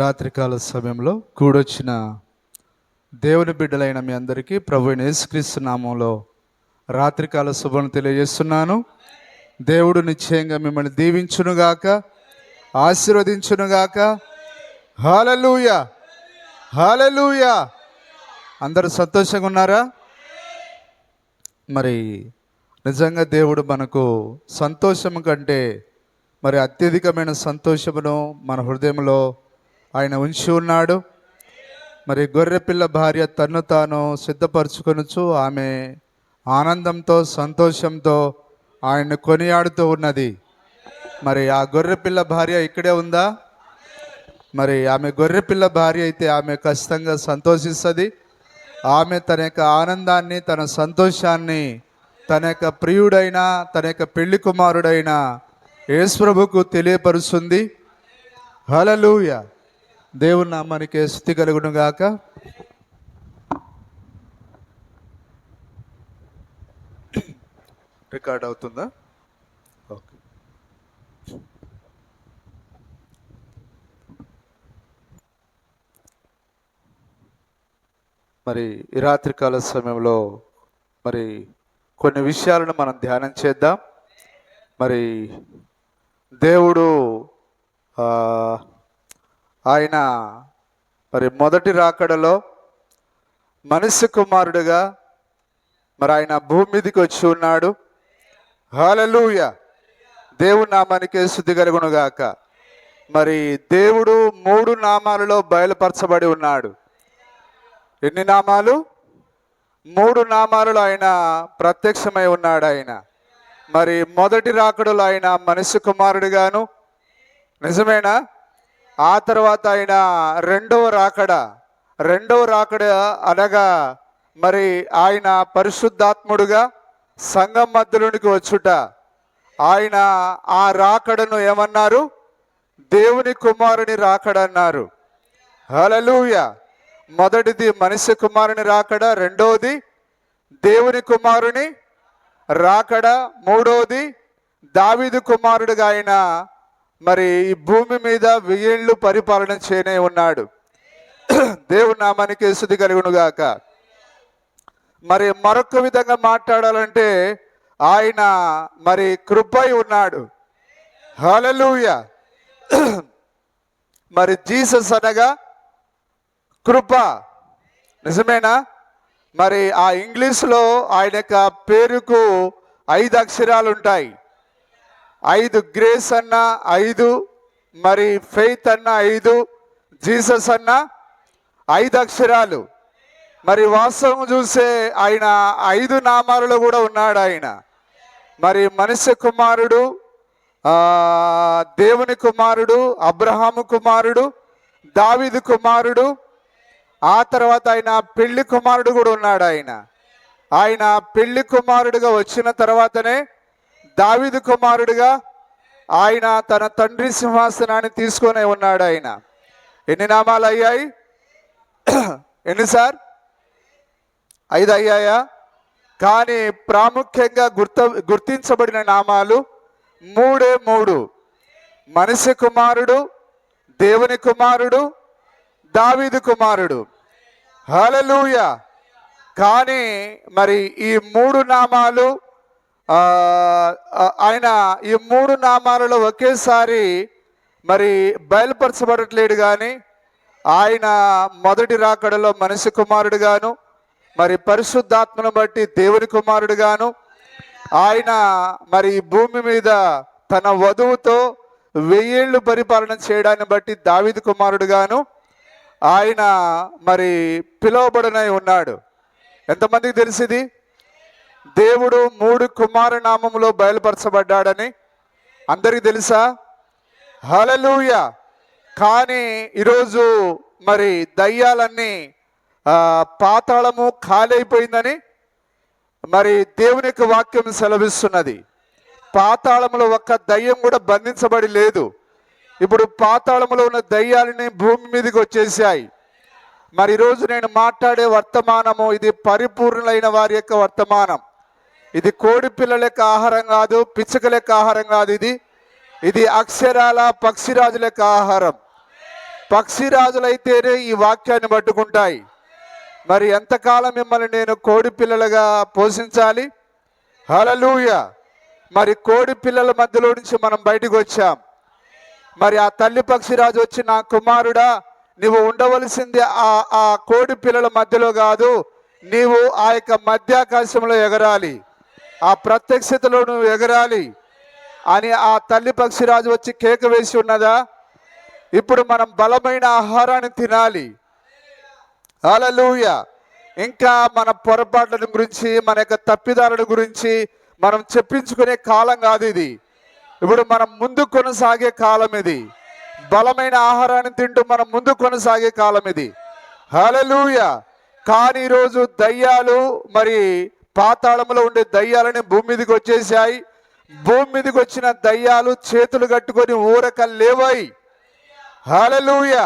రాత్రికాల సమయంలో కూడొచ్చిన దేవుని బిడ్డలైన మీ అందరికీ ప్రభువైన యేసుక్రీస్తు నామంలో రాత్రికాల శుభను తెలియజేస్తున్నాను. దేవుడు నిశ్చయంగా మిమ్మల్ని దీవించునుగాక, ఆశీర్వదించునుగాక. హల్లెలూయా, హల్లెలూయా. అందరూ సంతోషంగా ఉన్నారా? మరి నిజంగా దేవుడు మనకు సంతోషం కంటే మరి అత్యధికమైన సంతోషమును మన హృదయంలో ఆయన ఉంచి ఉన్నాడు. మరి గొర్రెపిల్ల భార్య తన్ను తాను సిద్ధపరచుకొనుచు ఆమె ఆనందంతో సంతోషంతో ఆయన్ని కొనియాడుతూ ఉన్నది. మరి ఆ గొర్రెపిల్ల భార్య ఇక్కడే ఉందా? మరి ఆమె గొర్రెపిల్ల భార్య అయితే ఆమె ఖచ్చితంగా సంతోషిస్తుంది. ఆమె తన యొక్క ఆనందాన్ని, తన సంతోషాన్ని తన యొక్క ప్రియుడైన, తన యొక్క పెళ్లి కుమారుడైన యేసు ప్రభువుకు తెలియపరుస్తుంది. హల్లెలూయా. దేవుని నామానికి స్తుతి కలుగును గాక. రికార్డ్ అవుతుందా? ఓకే. మరి ఈ రాత్రికాల సమయంలో మరి కొన్ని విషయాలను మనం ధ్యానం చేద్దాం. మరి దేవుడు ఆయన మరి మొదటి రాకడలో మనుష్య కుమారుడుగా మరి ఆయన భూమి మీదకి వచ్చి ఉన్నాడు. హల్లెలూయా. దేవుని నామానికి స్తుతి కలుగును గాక. మరి దేవుడు 3 నామాలలో బయలుపరచబడి ఉన్నాడు. ఎన్ని నామాలు? 3 నామాలలో ఆయన ప్రత్యక్షమై ఉన్నాడు. ఆయన మరి మొదటి రాకడలో ఆయన మనుష్య కుమారుడిగాను, నిజమేనా? ఆ తర్వాత ఆయన రెండవ రాకడ అనగా మరి ఆయన పరిశుద్ధాత్ముడుగా సంఘం మధ్యలోనికి వచ్చుట. ఆయన ఆ రాకడను ఏమన్నారు? దేవుని కుమారుని రాకడ అన్నారు. హల్లెలూయా. మొదటిది మనుష్య కుమారుని రాకడ, రెండవది దేవుని కుమారుని రాకడ, మూడవది దావీదు కుమారుడుగా ఆయన మరి ఈ భూమి మీద 1000 ఏళ్ళు పరిపాలన చేయనే ఉన్నాడు. దేవుని నామానికి స్తుతి కలుగును గాక. మరి మరొక విధంగా మాట్లాడాలంటే ఆయన మరి కృపై ఉన్నాడు. హల్లెలూయా. మరి జీసస్ అనగా కృప, నిజమేనా? మరి ఆ ఇంగ్లీష్లో ఆయన యొక్క పేరుకు 5 అక్షరాలు ఉంటాయి. 5 గ్రేస్ అన్న 5, మరి ఫెయిత్ అన్న 5, జీసస్ అన్న 5 అక్షరాలు. మరి వాస్తవం చూస్తే ఆయన 5 నామాలలో కూడా ఉన్నాడు. ఆయన మరి మనుష్య కుమారుడు, దేవుని కుమారుడు, అబ్రహాము కుమారుడు, దావీదు కుమారుడు, ఆ తర్వాత ఆయన పెళ్లి కుమారుడు కూడా ఉన్నాడు. ఆయన పెళ్లి కుమారుడుగా వచ్చిన తర్వాతనే దావీదు కుమారుడుగా ఆయన తన తండ్రి సింహాసనాన్ని తీసుకొని ఉన్నాడు. ఆయన ఎన్ని నామాలు అయ్యాయి? ఎన్నిసార్? 5 అయ్యాయా? కానీ ప్రాముఖ్యంగా గుర్తించబడిన నామాలు 3. మనుష్య కుమారుడు, దేవుని కుమారుడు, దావీదు కుమారుడు. హల్లెలూయా. కానీ మరి ఈ 3 నామాలు ఆయన ఈ 3 నామాలలో ఒకేసారి మరి బయలుపరచబడట్లేడు. కానీ ఆయన మొదటి రాకడలో మనుష్య కుమారుడుగాను, మరి పరిశుద్ధాత్మను బట్టి దేవుని కుమారుడుగాను, ఆయన మరి భూమి మీద తన వధువుతో 1000 ఏళ్ళు పరిపాలన చేయడాన్ని బట్టి దావీదు కుమారుడుగాను ఆయన మరి పిలువబడనై ఉన్నాడు. ఎంతమందికి తెలిసింది? దేవుడు 3 కుమార నామములో బయలుపరచబడ్డాడని అందరికీ తెలుసా? హల్లెలూయా. కానీ ఈరోజు మరి దయ్యాలన్నీ పాతాళము ఖాళీ అయిపోయిందని మరి దేవుని యొక్క వాక్యం సెలవిస్తున్నది. పాతాళములో ఒక్క దయ్యం కూడా బంధించబడి లేదు. ఇప్పుడు పాతాళములో ఉన్న దయ్యాలని భూమి మీదకి వచ్చేసాయి. మరి ఈరోజు నేను మాట్లాడే వర్తమానము ఇది పరిపూర్ణులైన వారి యొక్క వర్తమానం. ఇది కోడి పిల్లల యొక్క ఆహారం కాదు, పిచ్చుకల యొక్క ఆహారం కాదు. ఇది అక్షరాల పక్షిరాజుల యొక్క ఆహారం. పక్షిరాజులైతేనే ఈ వాక్యాన్ని పట్టుకుంటాయి. మరి ఎంతకాలం మిమ్మల్ని నేను కోడి పిల్లలుగా పోషించాలి? హల్లెలూయా. మరి కోడి పిల్లల మధ్యలో నుంచి మనం బయటకు వచ్చాం. మరి ఆ తల్లి పక్షిరాజు వచ్చి, నా కుమారుడా, నీవు ఉండవలసింది ఆ కోడి పిల్లల మధ్యలో కాదు, నీవు ఆ యొక్క మధ్యాకాశంలో ఎగరాలి, ఆ ప్రత్యక్షతలో నువ్వు ఎగరాలి అని ఆ తల్లి పక్షిరాజు వచ్చి కేక వేసి ఉన్నదా? ఇప్పుడు మనం బలమైన ఆహారాన్ని తినాలి. హల్లెలూయా. ఇంకా మన పొరపాట్ల గురించి, మన యొక్క తప్పిదారుల గురించి మనం చెప్పించుకునే కాలం కాదు ఇది. ఇప్పుడు మనం ముందు కొనసాగే కాలం ఇది. బలమైన ఆహారాన్ని తింటూ మనం ముందు కొనసాగే కాలం ఇది. హల్లెలూయా. కానీ ఈరోజు దయ్యాలు, మరి పాతాళంలో ఉండే దయ్యాలని భూమి మీదకి వచ్చేసాయి. భూమి మీదకి వచ్చిన దయ్యాలు చేతులు కట్టుకొని ఊరక లేవాయి. హల్లెలూయా.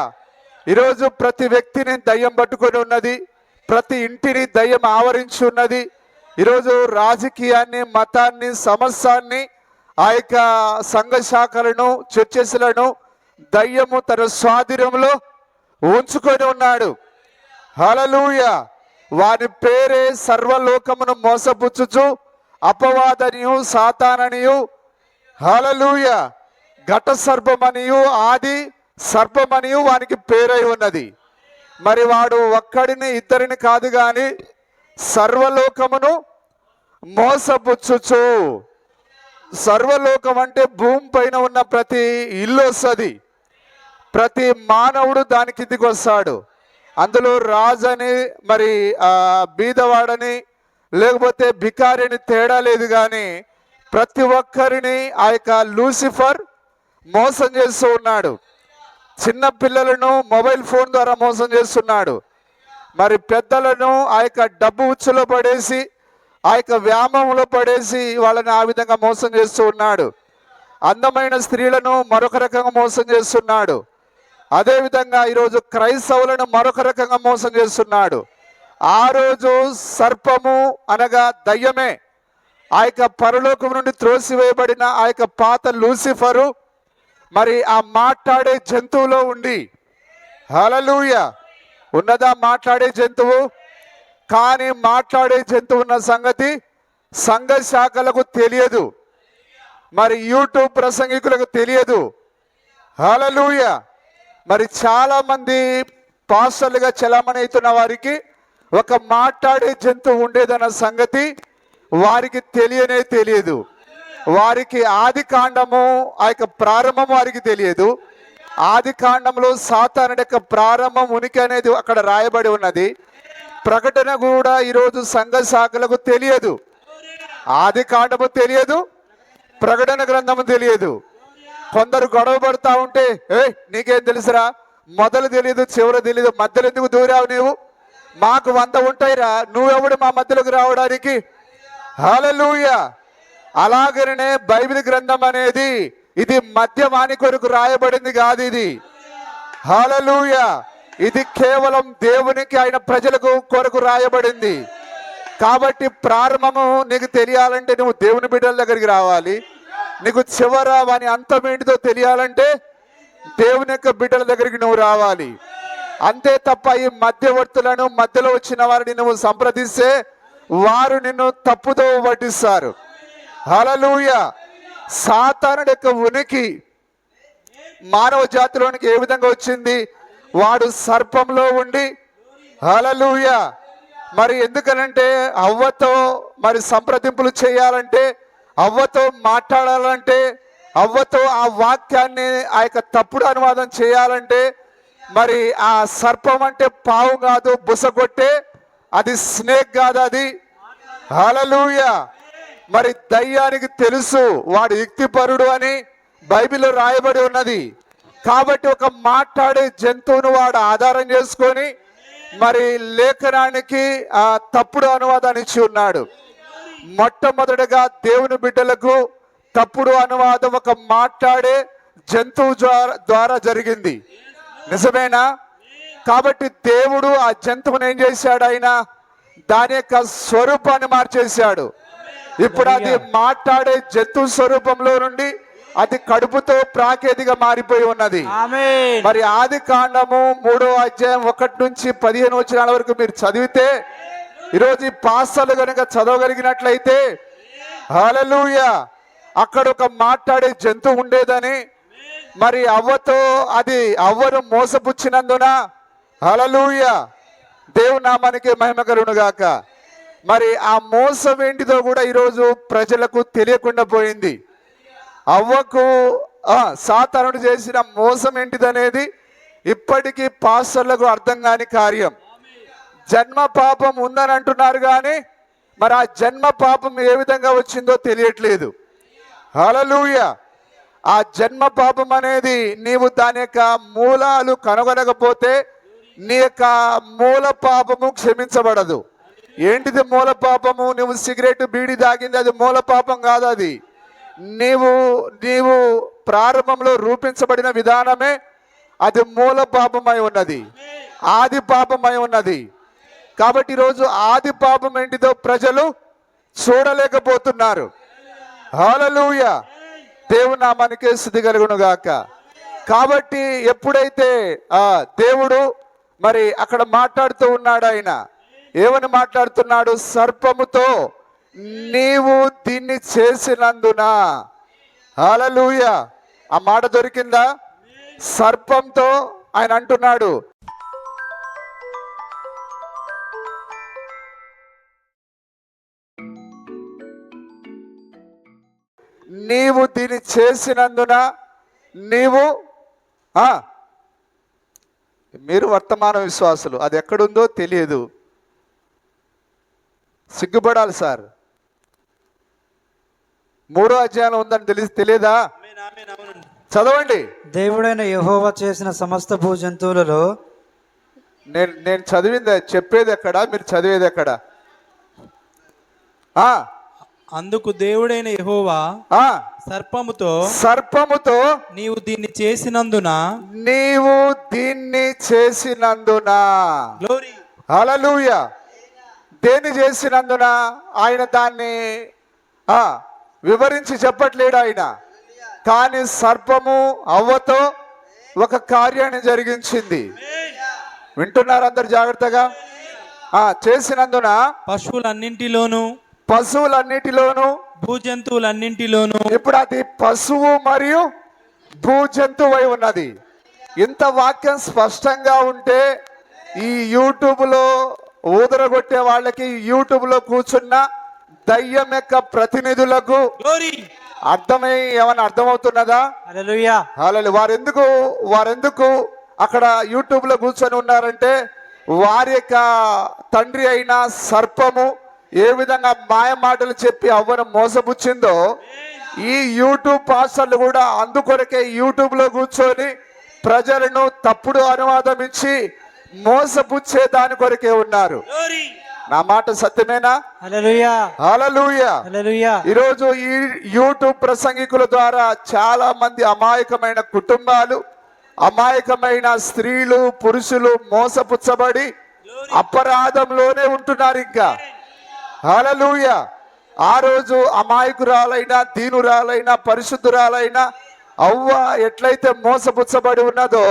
ఈరోజు ప్రతి వ్యక్తిని దయ్యం పట్టుకొని ఉన్నది. ప్రతి ఇంటిని దయ్యం ఆవరించి ఉన్నది. ఈరోజు రాజకీయాన్ని, మతాన్ని, సమస్యాన్ని, ఆ యొక్క సంఘ శాఖలను, చర్చెస్లను దయ్యము తన స్వాధీనంలో ఉంచుకొని ఉన్నాడు. హల్లెలూయా. వాని పేరే సర్వలోకమును మోసపుచ్చుచు అపవాదనియు సాతాననియు, హల్లెలూయా, ఘట సర్పమనియు ఆది సర్పమనియు వానికి పేరై ఉన్నది. మరి వాడు ఒక్కడిని ఇద్దరిని కాదు గాని సర్వలోకమును మోసపుచ్చుచు. సర్వలోకం అంటే భూమి పైన ఉన్న ప్రతి ఇల్లు వస్తుంది. ప్రతి మానవుడు దాని కిందికి వస్తాడు. అందులో రాజని, మరి బీదవాడని, లేకపోతే భికారిని తేడా లేదు. కానీ ప్రతి ఒక్కరిని ఆ యొక్క లూసిఫర్ మోసం చేస్తూ ఉన్నాడు. చిన్న పిల్లలను మొబైల్ ఫోన్ ద్వారా మోసం చేస్తున్నాడు. మరి పెద్దలను ఆ యొక్క డబ్బు ఉచ్చులో పడేసి, ఆ యొక్క వ్యామోహంలో పడేసి వాళ్ళని ఆ విధంగా మోసం చేస్తూ ఉన్నాడు. అందమైన స్త్రీలను మరొక రకంగా మోసం చేస్తున్నాడు. అదేవిధంగా ఈరోజు క్రైస్తవులను మరొక రకంగా మోసం చేస్తున్నాడు. ఆ రోజు సర్పము అనగా దయ్యమే, ఆ యొక్క పరలోకం నుండి త్రోసివేయబడిన ఆ యొక్క పాత లూసిఫరు, మరి ఆ మాట్లాడే జంతువులో ఉండి, హల్లెలూయా, ఉన్నదా మాట్లాడే జంతువు? కానీ మాట్లాడే జంతువు ఉన్న సంగతి సంఘ శాఖలకు తెలియదు, మరి యూట్యూబ్ ప్రసంగికులకు తెలియదు. హల్లెలూయా. మరి చాలా మంది పాస్టర్లుగా చలామణి అవుతున్న వారికి ఒక మాట్లాడే జంతువు ఉండేదన్న సంగతి వారికి తెలియనే తెలియదు. వారికి ఆది కాండము, ఆ యొక్క ప్రారంభం వారికి తెలియదు. ఆది కాండంలో సాతానుడి యొక్క ప్రారంభం, ఉనికి అనేది అక్కడ రాయబడి ఉన్నది. ప్రకటన కూడా ఈరోజు సంఘ శాఖలకు తెలియదు. ఆది కాండము తెలియదు, ప్రకటన గ్రంథము తెలియదు. కొందరు గొడవ పడతా ఉంటే, నీకేం తెలుసురా, మొదలు తెలియదు చివరి తెలియదు, మధ్యలో ఎందుకు దూరావు నీవు? మాకు 100 ఉంటాయిరా, నువ్వెవడు మా మధ్యలోకి రావడానికి? హల్లెలూయా. అలాగనే బైబిల్ గ్రంథం అనేది ఇది మధ్యమాని కొరకు రాయబడింది కాదు. ఇది హల్లెలూయా, ఇది కేవలం దేవునికి, ఆయన ప్రజలకు కొరకు రాయబడింది. కాబట్టి ప్రారంభము నీకు తెలియాలంటే నువ్వు దేవుని బిడ్డల దగ్గరికి రావాలి. నీకు చివర వాని అంతమేంటిదో తెలియాలంటే దేవుని యొక్క బిడ్డల దగ్గరికి నువ్వు రావాలి. అంతే తప్ప ఈ మధ్యవర్తులను, మధ్యలో వచ్చిన వారిని నువ్వు సంప్రదిస్తే వారు నిన్ను తప్పుదో పట్టిస్తారు. హల్లెలూయా. సాతానుడి యొక్క ఉనికి మానవ జాతిలోనికి ఏ విధంగా వచ్చింది? వాడు సర్పంలో ఉండి, హల్లెలూయా, మరి ఎందుకనంటే అవ్వతో మరి సంప్రదింపులు చేయాలంటే, అవ్వతో మాట్లాడాలంటే, అవ్వతో ఆ వాక్యాన్ని ఆ యొక్క తప్పుడు అనువాదం చేయాలంటే, మరి ఆ సర్పం అంటే పావు కాదు, బుసగొట్టే, అది స్నేక్ కాదు, అది హల్లెలూయా. మరి దయ్యానికి తెలుసు వాడు యుక్తిపరుడు అని బైబిల్లో రాయబడి ఉన్నది. కాబట్టి ఒక మాట్లాడే జంతువును వాడు ఆధారం చేసుకొని మరి లేఖనానికి ఆ తప్పుడు అనువాదాన్ని ఇచ్చి ఉన్నాడు. మొట్టమొదటిగా దేవుని బిడ్డలకు తప్పుడు అనువాదం ఒక మాట్లాడే జంతువు ద్వారా జరిగింది. నిజమేనా? కాబట్టి దేవుడు ఆ జంతువుని ఏం చేశాడు? ఆయన దాని యొక్క స్వరూపాన్ని మార్చేశాడు. ఇప్పుడు అది మాట్లాడే జంతువు స్వరూపంలో నుండి అది కడుపుతో ప్రాకేదిగా మారిపోయి ఉన్నది. ఆమేన్. మరి ఆది కాండము 3వ అధ్యాయం 1 నుంచి 15 వచనాల వరకు మీరు చదివితే, ఈరోజు ఈ పాస్టర్లు కనుక చదవగలిగినట్లయితే, హల్లెలూయా, అక్కడ ఒక మాట్లాడే జంతువు ఉండేదని, మరి అవ్వతో అది అవ్వను మోసపుచ్చినందున, హల్లెలూయా, దేవుని నామానికి మహిమ కలుగును గాక. మరి ఆ మోసం ఏంటిదో కూడా ఈరోజు ప్రజలకు తెలియకుండా పోయింది. అవ్వకు సాతానుడు చేసిన మోసం ఏంటిదనేది ఇప్పటికీ పాస్టర్లకు అర్థం కాని కార్యం. జన్మ పాపం ఉందని అంటున్నారు కానీ మరి ఆ జన్మ పాపం ఏ విధంగా వచ్చిందో తెలియట్లేదు. హల్లెలూయా. ఆ జన్మ పాపం అనేది నీవు దాని యొక్క మూలాలు కనుగొనకపోతే నీ యొక్క మూల పాపము క్షమించబడదు. ఏంటిది మూల పాపము? నువ్వు సిగరెట్ బీడి తాగింది అది మూల పాపం కాదు. అది నీవు ప్రారంభంలో రూపించబడిన విధానమే అది మూల పాపమై ఉన్నది, ఆది పాపమై ఉన్నది. కాబట్టి ఈరోజు ఆది పాపం ఏంటిదో ప్రజలు చూడలేకపోతున్నారు. హల్లెలూయా, దేవుని నామానికి స్తుతి కలుగును గాక. కాబట్టి ఎప్పుడైతే దేవుడు మరి అక్కడ మాట్లాడుతూ ఉన్నాడు, ఆయన ఏమని మాట్లాడుతున్నాడు? సర్పముతో నీవు దీన్ని చేసినందున. హల్లెలూయా, ఆ మాట దొరికిందా? సర్పంతో ఆయన అంటున్నాడు, నీవు దీన్ని చేసినందున నీవు మీరు వర్తమాన విశ్వాసులు, అది ఎక్కడుందో తెలియదు, సిగ్గుపడాలి సార్. 3వ అధ్యాయంలో ఉందని తెలియదా? చదవండి. దేవుడైన యెహోవా చేసిన సమస్త భూజంతువులలో నేను చదివింది చెప్పేది ఎక్కడ, మీరు చదివేది ఎక్కడ? అందుకు దేవుడైన యెహోవా సర్పముతో నీవు దీన్ని చేసినందున గ్లోరీ. హల్లెలూయా. దేన్ని చేసినందున? ఆయన దాన్ని వివరించి చెప్పట్లేడు ఆయన, కానీ సర్పము అవ్వతో ఒక కార్యాన్ని జరిగించింది. వింటున్నారు అందరు జాగ్రత్తగా? చేసినందున పశువులన్నిటిలోను భూజంతువులన్నింటిలోను. ఇప్పుడు అది పశువు మరియు భూజంతువై ఉన్నది. ఇంత వాక్యం స్పష్టంగా ఉంటే ఈ యూట్యూబ్లో ఊదరగొట్టే వాళ్ళకి, యూట్యూబ్లో కూర్చున్న దయ్యం యొక్క ప్రతినిధులకు ఏమైనా అర్థమవుతున్నదా? హల్లెలూయా. వారెందుకు అక్కడ యూట్యూబ్లో కూర్చొని ఉన్నారంటే, వారి యొక్క తండ్రి అయిన సర్పము ఏ విధంగా మాయ మాటలు చెప్పి అవ్వను మోసపుచ్చిందో, ఈ యూట్యూబ్ పాస్టర్లు కూడా అందుకొరకే యూట్యూబ్లో కూర్చొని ప్రజలను తప్పుడు అనువాదం ఇచ్చి మోసపుచ్చే దాని కొరకే ఉన్నారు. నా మాట సత్యమేనా? హల్లెలూయా. హల్లెలూయా. హల్లెలూయా. ఈరోజు ఈ యూట్యూబ్ ప్రసంగికుల ద్వారా చాలా మంది అమాయకమైన కుటుంబాలు, అమాయకమైన స్త్రీలు, పురుషులు మోసపుచ్చబడి అపరాధంలోనే ఉంటున్నారు ఇంకా. హల్లెలూయా. ఆ రోజు అమాయకురాలైన, దీనురాలైన, పరిశుద్ధురాలైన అవ్వ ఎట్లయితే మోసపుచ్చబడి ఉన్నదో,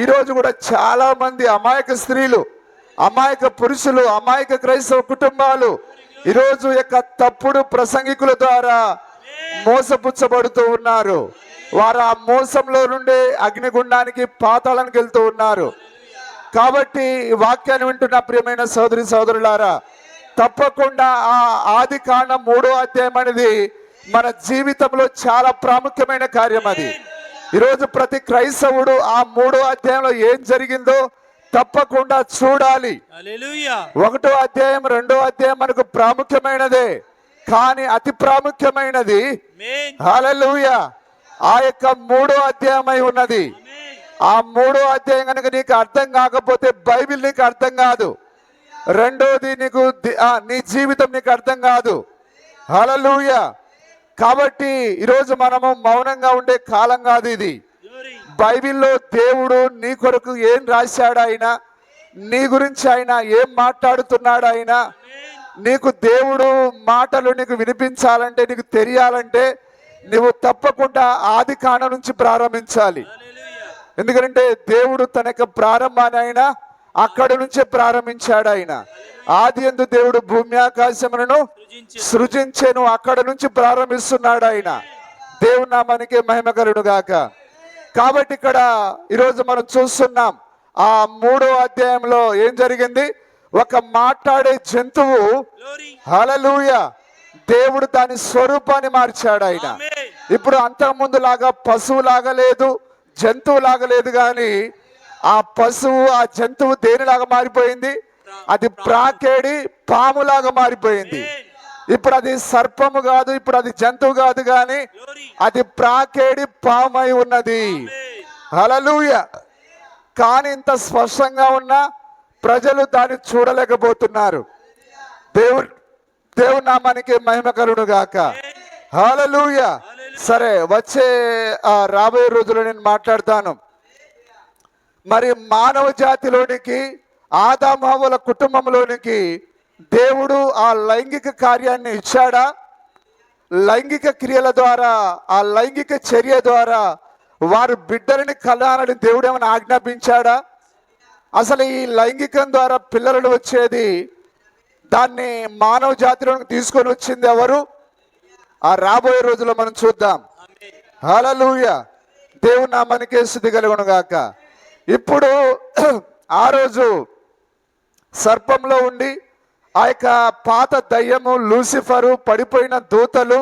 ఈరోజు కూడా చాలా మంది అమాయక స్త్రీలు, అమాయక పురుషులు, అమాయక క్రైస్తవ కుటుంబాలు ఈరోజు యొక్క తప్పుడు ప్రసంగికుల ద్వారా మోసపుచ్చబడుతూ ఉన్నారు. వారు ఆ మోసంలో నుండి అగ్నిగుండానికి, పాతాళానికి వెళ్తూ ఉన్నారు. కాబట్టి వాక్యాన్ని వింటున్న ప్రియమైన సోదరి సోదరులారా, తప్పకుండా ఆ ఆది కాండం 3వ అధ్యాయం అనేది మన జీవితంలో చాలా ప్రాముఖ్యమైన కార్యం. అది ఈరోజు ప్రతి క్రైస్తవుడు ఆ 3వ అధ్యాయంలో ఏం జరిగిందో తప్పకుండా చూడాలి. 1వ అధ్యాయం 2వ అధ్యాయం మనకు ప్రాముఖ్యమైనదే, కానీ అతి ప్రాముఖ్యమైనది హల్లెలూయా ఆ యొక్క 3వ అధ్యాయమై ఉన్నది. ఆ 3వ అధ్యాయం కనుక నీకు అర్థం కాకపోతే బైబిల్ నీకు అర్థం కాదు. రెండోది నీకు నీ జీవితం నీకు అర్థం కాదు. హల్లెలూయా. కాబట్టి ఈరోజు మనము మౌనంగా ఉండే కాలం కాదు ఇది. బైబిల్లో దేవుడు నీ కొరకు ఏం రాశాడు, ఆయన నీ గురించి ఆయన ఏం మాట్లాడుతున్నాడు, ఆయన నీకు దేవుడు మాటలు నీకు వినిపించాలంటే, నీకు తెలియాలంటే నువ్వు తప్పకుండా ఆది కాండం నుంచి ప్రారంభించాలి. ఎందుకంటే దేవుడు తన యొక్క ప్రారంభాన్ని ఆయన అక్కడి నుంచే ప్రారంభించాడు. ఆయన ఆది యందు దేవుడు భూమి ఆకాశములను సృజించెను, అక్కడ నుంచి ప్రారంభిస్తున్నాడు ఆయన. దేవుని నామానికి మహిమ కలుగును గాక. కాబట్టి ఇక్కడ ఈరోజు మనం చూస్తున్నాం, ఆ 3వ అధ్యాయంలో ఏం జరిగింది? ఒక మాట్లాడే జంతువు, హల్లెలూయా, దేవుడు దాని స్వరూపాన్ని మార్చాడు ఆయన. ఇప్పుడు అంతకుముందు లాగా పశువు లాగా లేదు, జంతువు లాగా లేదు, కానీ ఆ పశువు ఆ జంతువు దేనిలాగా మారిపోయింది? అది ప్రాకేడి పాములాగా మారిపోయింది. ఇప్పుడు అది సర్పము కాదు, ఇప్పుడు అది జంతువు కాదు, కానీ అది ప్రాకేడి పామై ఉన్నది. హల్లెలూయా. కానీ ఇంత స్పష్టంగా ఉన్న ప్రజలు దాన్ని చూడలేకపోతున్నారు. దేవుని నామానికి మహిమ కలుగును గాక. హల్లెలూయా. సరే, వచ్చే రాబోయే రోజుల్లో నేను మాట్లాడతాను. మరి మానవ జాతిలోనికి, ఆదాము హవ్వల కుటుంబంలోనికి దేవుడు ఆ లైంగిక కార్యాన్ని ఇచ్చాడా? లైంగిక క్రియల ద్వారా, ఆ లైంగిక చర్య ద్వారా వారు బిడ్డలని కనాలని దేవుడు ఏమైనా ఆజ్ఞాపించాడా? అసలు ఈ లైంగికం ద్వారా పిల్లలు వచ్చేది, దాన్ని మానవ జాతిలోకి తీసుకొని వచ్చింది ఎవరు? ఆ రాబోయే రోజుల్లో మనం చూద్దాం. హల్లెలూయా. దేవుని నామానికి స్తుతి కలుగును గాక. ఇప్పుడు ఆ రోజు సర్పంలో ఉండి ఆ యొక్క పాత దయ్యము లూసిఫరు, పడిపోయిన దూతలు,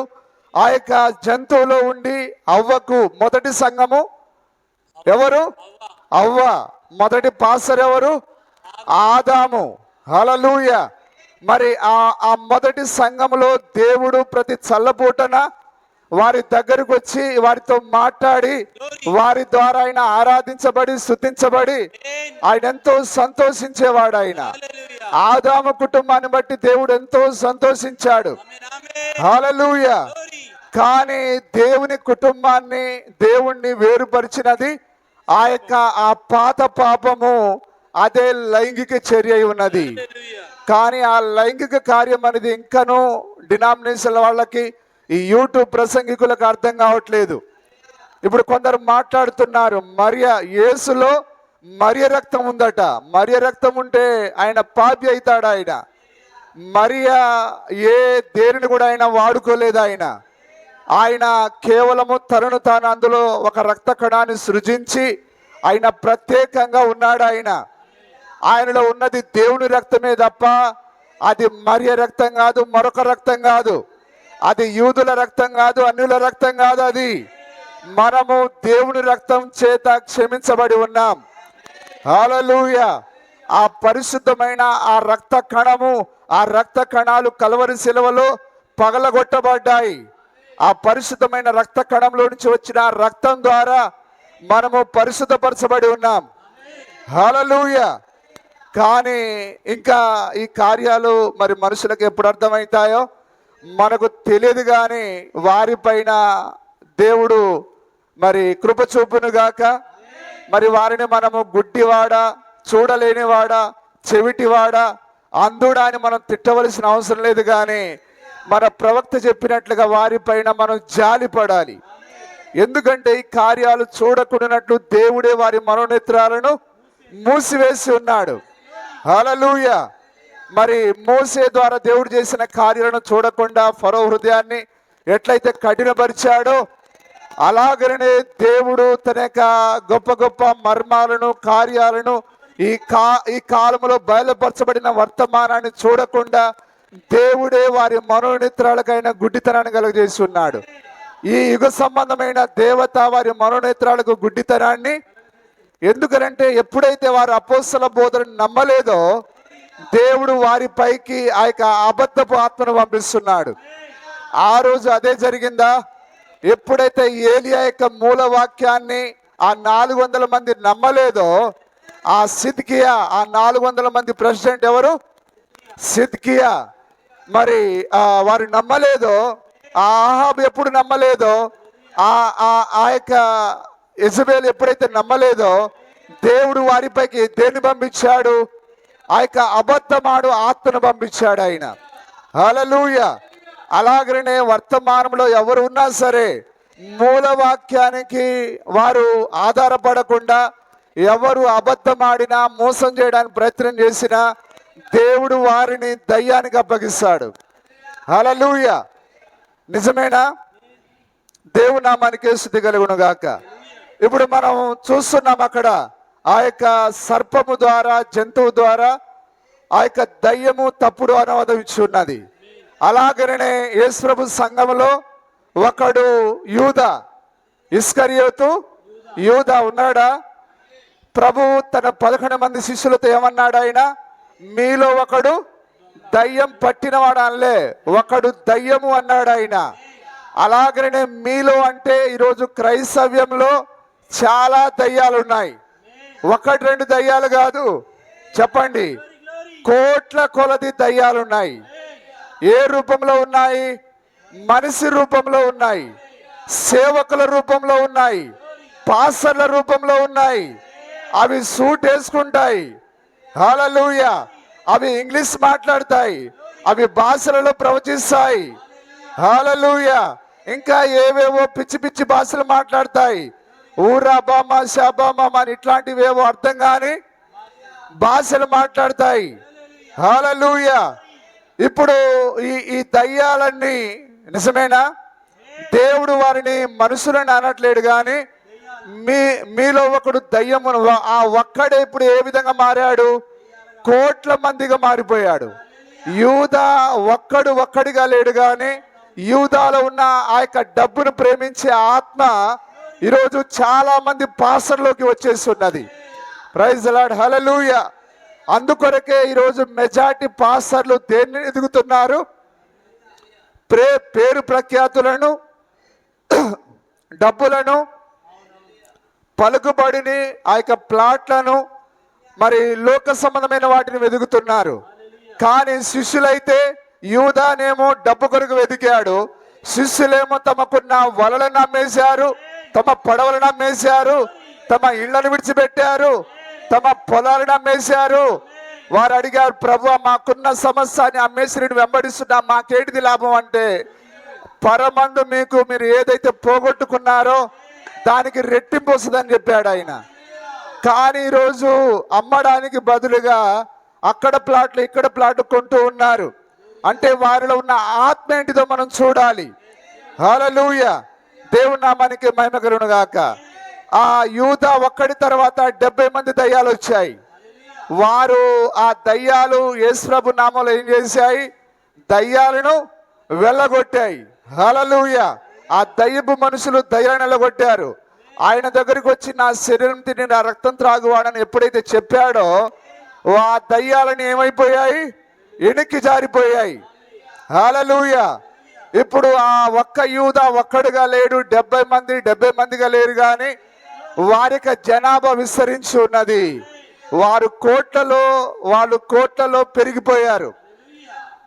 ఆ యొక్క జంతువులో ఉండి అవ్వకు మొదటి సంఘము ఎవరు? అవ్వ. మొదటి పాసర్ ఎవరు? ఆదాము. హల్లెలూయా. మరి ఆ మొదటి సంఘములో దేవుడు ప్రతి చల్లపూటన వారి దగ్గరకు వచ్చి వారితో మాట్లాడి వారి ద్వారా ఆయన ఆరాధించబడి స్తుతించబడి ఆయన ఎంతో సంతోషించేవాడు. ఆయన ఆదాము కుటుంబాన్ని బట్టి దేవుడు ఎంతో సంతోషించాడు. హల్లెలూయా. కానీ దేవుని కుటుంబాన్ని, దేవుణ్ణి వేరుపరిచినది ఆ యొక్క ఆ పాత పాపము, అదే లైంగిక చర్య ఉన్నది. కానీ ఆ లైంగిక కార్యం అనేది ఇంకనూ డినామినేషన్ వాళ్ళకి, ఈ యూట్యూబ్ ప్రసంగికులకు అర్థం కావట్లేదు. ఇప్పుడు కొందరు మాట్లాడుతున్నారు, యేసులో మరియ రక్తం ఉందట. మరియ రక్తం ఉంటే ఆయన పాపి అవుతాడు. ఆయన మరియా దేనిని కూడా ఆయన వాడుకోలేదు. ఆయన కేవలము తనను తాను అందులో ఒక రక్త కణాన్ని సృజించి ఆయన ప్రత్యేకంగా ఉన్నాడు. ఆయనలో ఉన్నది దేవుని రక్తమే తప్ప అది మరియ రక్తం కాదు, మరొక రక్తం కాదు. అది యూదుల రక్తం కాదు, అన్యుల రక్తం కాదు. అది మనము దేవుని రక్తం చేత క్షమించబడి ఉన్నాం. హల్లెలూయా. ఆ పరిశుద్ధమైన ఆ రక్త కణము, ఆ రక్త కణాలు కల్వరి శిలువలో పగలగొట్టబడ్డాయి. ఆ పరిశుద్ధమైన రక్త కణంలో నుంచి వచ్చిన రక్తం ద్వారా మనము పరిశుద్ధపరచబడి ఉన్నాం. హల్లెలూయా. కానీ ఇంకా ఈ కార్యాలు మరి మనుషులకు ఎప్పుడు అర్థమవుతాయో మనకు తెలియదు. కానీ వారిపైన దేవుడు మరి కృప చూపును గాక. మరి వారిని మనము గుడ్డివాడా, చూడలేనివాడా, చెవిటివాడా, అంధుడా అని మనం తిట్టవలసిన అవసరం లేదు. కానీ మన ప్రవక్త చెప్పినట్లుగా వారిపైన మనం జాలిపడాలి. ఎందుకంటే ఈ కార్యాలు చూడకుండానట్లు దేవుడే వారి మనోనేత్రాలను మూసివేసి ఉన్నాడు. హల్లెలూయా. మరి మోసే ద్వారా దేవుడు చేసిన కార్యాలను చూడకుండా ఫరో హృదయాన్ని ఎట్లయితే కఠినపరిచాడో, అలాగనే దేవుడు తన యొక్క గొప్ప గొప్ప మర్మాలను, కార్యాలను ఈ కాలంలో బయలుపరచబడిన వర్తమానాన్ని చూడకుండా దేవుడే వారి మనోనేత్రాలకైన గుడ్డితనాన్ని కలుగజేసి ఉన్నాడు. ఈ యుగ సంబంధమైన దేవత వారి మనోనేత్రాలకు గుడ్డితనాన్ని, ఎందుకనంటే ఎప్పుడైతే వారు అపోస్తల బోధనను నమ్మలేదో దేవుడు వారి పైకి ఆ యొక్క అబద్ధపు ఆత్మను పంపిస్తున్నాడు. ఆ రోజు అదే జరిగిందా? ఎప్పుడైతే ఏలియా యొక్క మూల వాక్యాన్ని ఆ 400 మంది నమ్మలేదో, ఆ సిద్కియా, ఆ 400 మంది ప్రెసిడెంట్ ఎవరు? సిద్కియా. మరి వారు నమ్మలేదో, ఆ ఆహాబ్ ఎప్పుడు నమ్మలేదో, ఆ యొక్క యెజబెల్ ఎప్పుడైతే నమ్మలేదో దేవుడు వారిపైకి దేన్ని పంపించాడు? ఆ యొక్క అబద్ధమాడు ఆత్మను పంపించాడు ఆయన. హల్లెలూయా. అలాగనే వర్తమానంలో ఎవరు ఉన్నా సరే మూల వాక్యానికి వారు ఆధారపడకుండా ఎవరు అబద్ధమాడినా మోసం చేయడానికి ప్రయత్నం చేసినా దేవుడు వారిని దయ్యానికి అప్పగిస్తాడు. హల్లెలూయా. నిజమేనా? దేవుని నామానికి స్తుతి కలుగును గాక. ఇప్పుడు మనం చూస్తున్నాం అక్కడ ఆ యొక్క సర్పము ద్వారా, జంతువు ద్వారా ఆ యొక్క దయ్యము తప్పుడు అనువాదం ఇచ్చి ఉన్నది. అలాగనే యేసుప్రభు సంఘములో ఒకడు యూదా, ఇస్కరియోతు యూదా ఉన్నాడా? ప్రభు తన 11 మంది శిష్యులతో ఏమన్నాడు? ఆయన మీలో ఒకడు దయ్యం పట్టినవాడు అనలే, ఒకడు దయ్యము అన్నాడు ఆయన. అలాగనే మీలో అంటే ఈరోజు క్రైస్తవ్యంలో చాలా దయ్యాలు ఉన్నాయి. 1-2 దయ్యాలు కాదు, చెప్పండి, కోట్ల కొలది దయ్యాలు ఉన్నాయి. ఏ రూపంలో ఉన్నాయి? మనిషి రూపంలో ఉన్నాయి, సేవకుల రూపంలో ఉన్నాయి, పాస్టర్ల రూపంలో ఉన్నాయి. అవి సూట్ వేసుకుంటాయి. హల్లెలూయా. అవి ఇంగ్లీష్ మాట్లాడతాయి, అవి భాషలలో ప్రవచిస్తాయి. హల్లెలూయా. ఇంకా ఏవేవో పిచ్చి పిచ్చి భాషలు మాట్లాడతాయి. ఊరా బామా షాబామా అని ఇట్లాంటివేవో అర్థం కాని భాషలు మాట్లాడతాయి. హల్లెలూయా. ఇప్పుడు ఈ దయ్యాలన్నీ నిజమేనా? దేవుడు వారిని మనుషులని అనట్లేడు కానీ మీలో ఒకడు దయ్యమును, ఆ ఒక్కడే ఇప్పుడు ఏ విధంగా మారాడు? కోట్ల మందిగా మారిపోయాడు. యూదా ఒక్కడిగా లేడు కానీ యూదాలో ఉన్న ఆ యొక్క డబ్బును ప్రేమించే ఆత్మ ఈరోజు చాలా మంది పాస్టర్లోకి వచ్చేస్తున్నది. Praise the lord. హల్లెలూయా. అందుకొరకే ఈరోజు మెజారిటీ పాస్టర్లు దేన్ని ఎదుగుతున్నారు? పేరు ప్రఖ్యాతులను, డబ్బులను, పలుకుబడిని, ఆ యొక్క ప్లాట్లను, మరి లోక సంబంధమైన వాటిని వెతుకుతున్నారు. కానీ శిష్యులైతే యూదానేమో డబ్బు కొరకు వెతికాడు, శిష్యులేమో తమకున్న వలలను అమ్మేశారు, తమ పడవలను అమ్మేశారు, తమ ఇళ్లను విడిచిపెట్టారు, తమ పొలాలను అమ్మేశారు. వారు అడిగారు, ప్రభు మాకున్న సమస్యని అమ్మేసి నేను వెంబడిస్తున్నా, మాకేంటిది లాభం అంటే, పరమందు మీరు ఏదైతే పోగొట్టుకున్నారో దానికి రెట్టింపు వస్తుందని చెప్పాడు ఆయన. కానీ ఈరోజు అమ్మడానికి బదులుగా అక్కడ ప్లాట్లు ఇక్కడ ప్లాట్లు కొంటూ ఉన్నారు. అంటే వారిలో ఉన్న ఆత్మ ఏంటిదో మనం చూడాలి. హల్లెలూయా. దేవుని నామానికి మహిమ కలుగును గాక. ఆ యూదా ఒక్కడి తర్వాత 70 మంది దయ్యాలు వచ్చాయి. వారు ఆ దయ్యాలు యేసుప్రభు నామంలో ఏం చేశాయి? దయ్యాలను వెళ్ళగొట్టాయి. హల్లెలూయా. ఆ దయ్యపు మనుషులు దయ్యాలను వెళ్ళగొట్టారు. ఆయన దగ్గరికి వచ్చి నా శరీరం తిని నా రక్తం త్రాగువాడని ఎప్పుడైతే చెప్పాడో ఆ దయ్యాలని ఏమైపోయాయి? ఎనికి జారిపోయాయి. హల్లెలూయా. ఇప్పుడు ఆ ఒక్క యూదా ఒక్కడుగా లేడు, 70 మందిగా లేరు కానీ వారికి జనాభా విస్తరించి ఉన్నది. వాళ్ళు కోట్లలో పెరిగిపోయారు.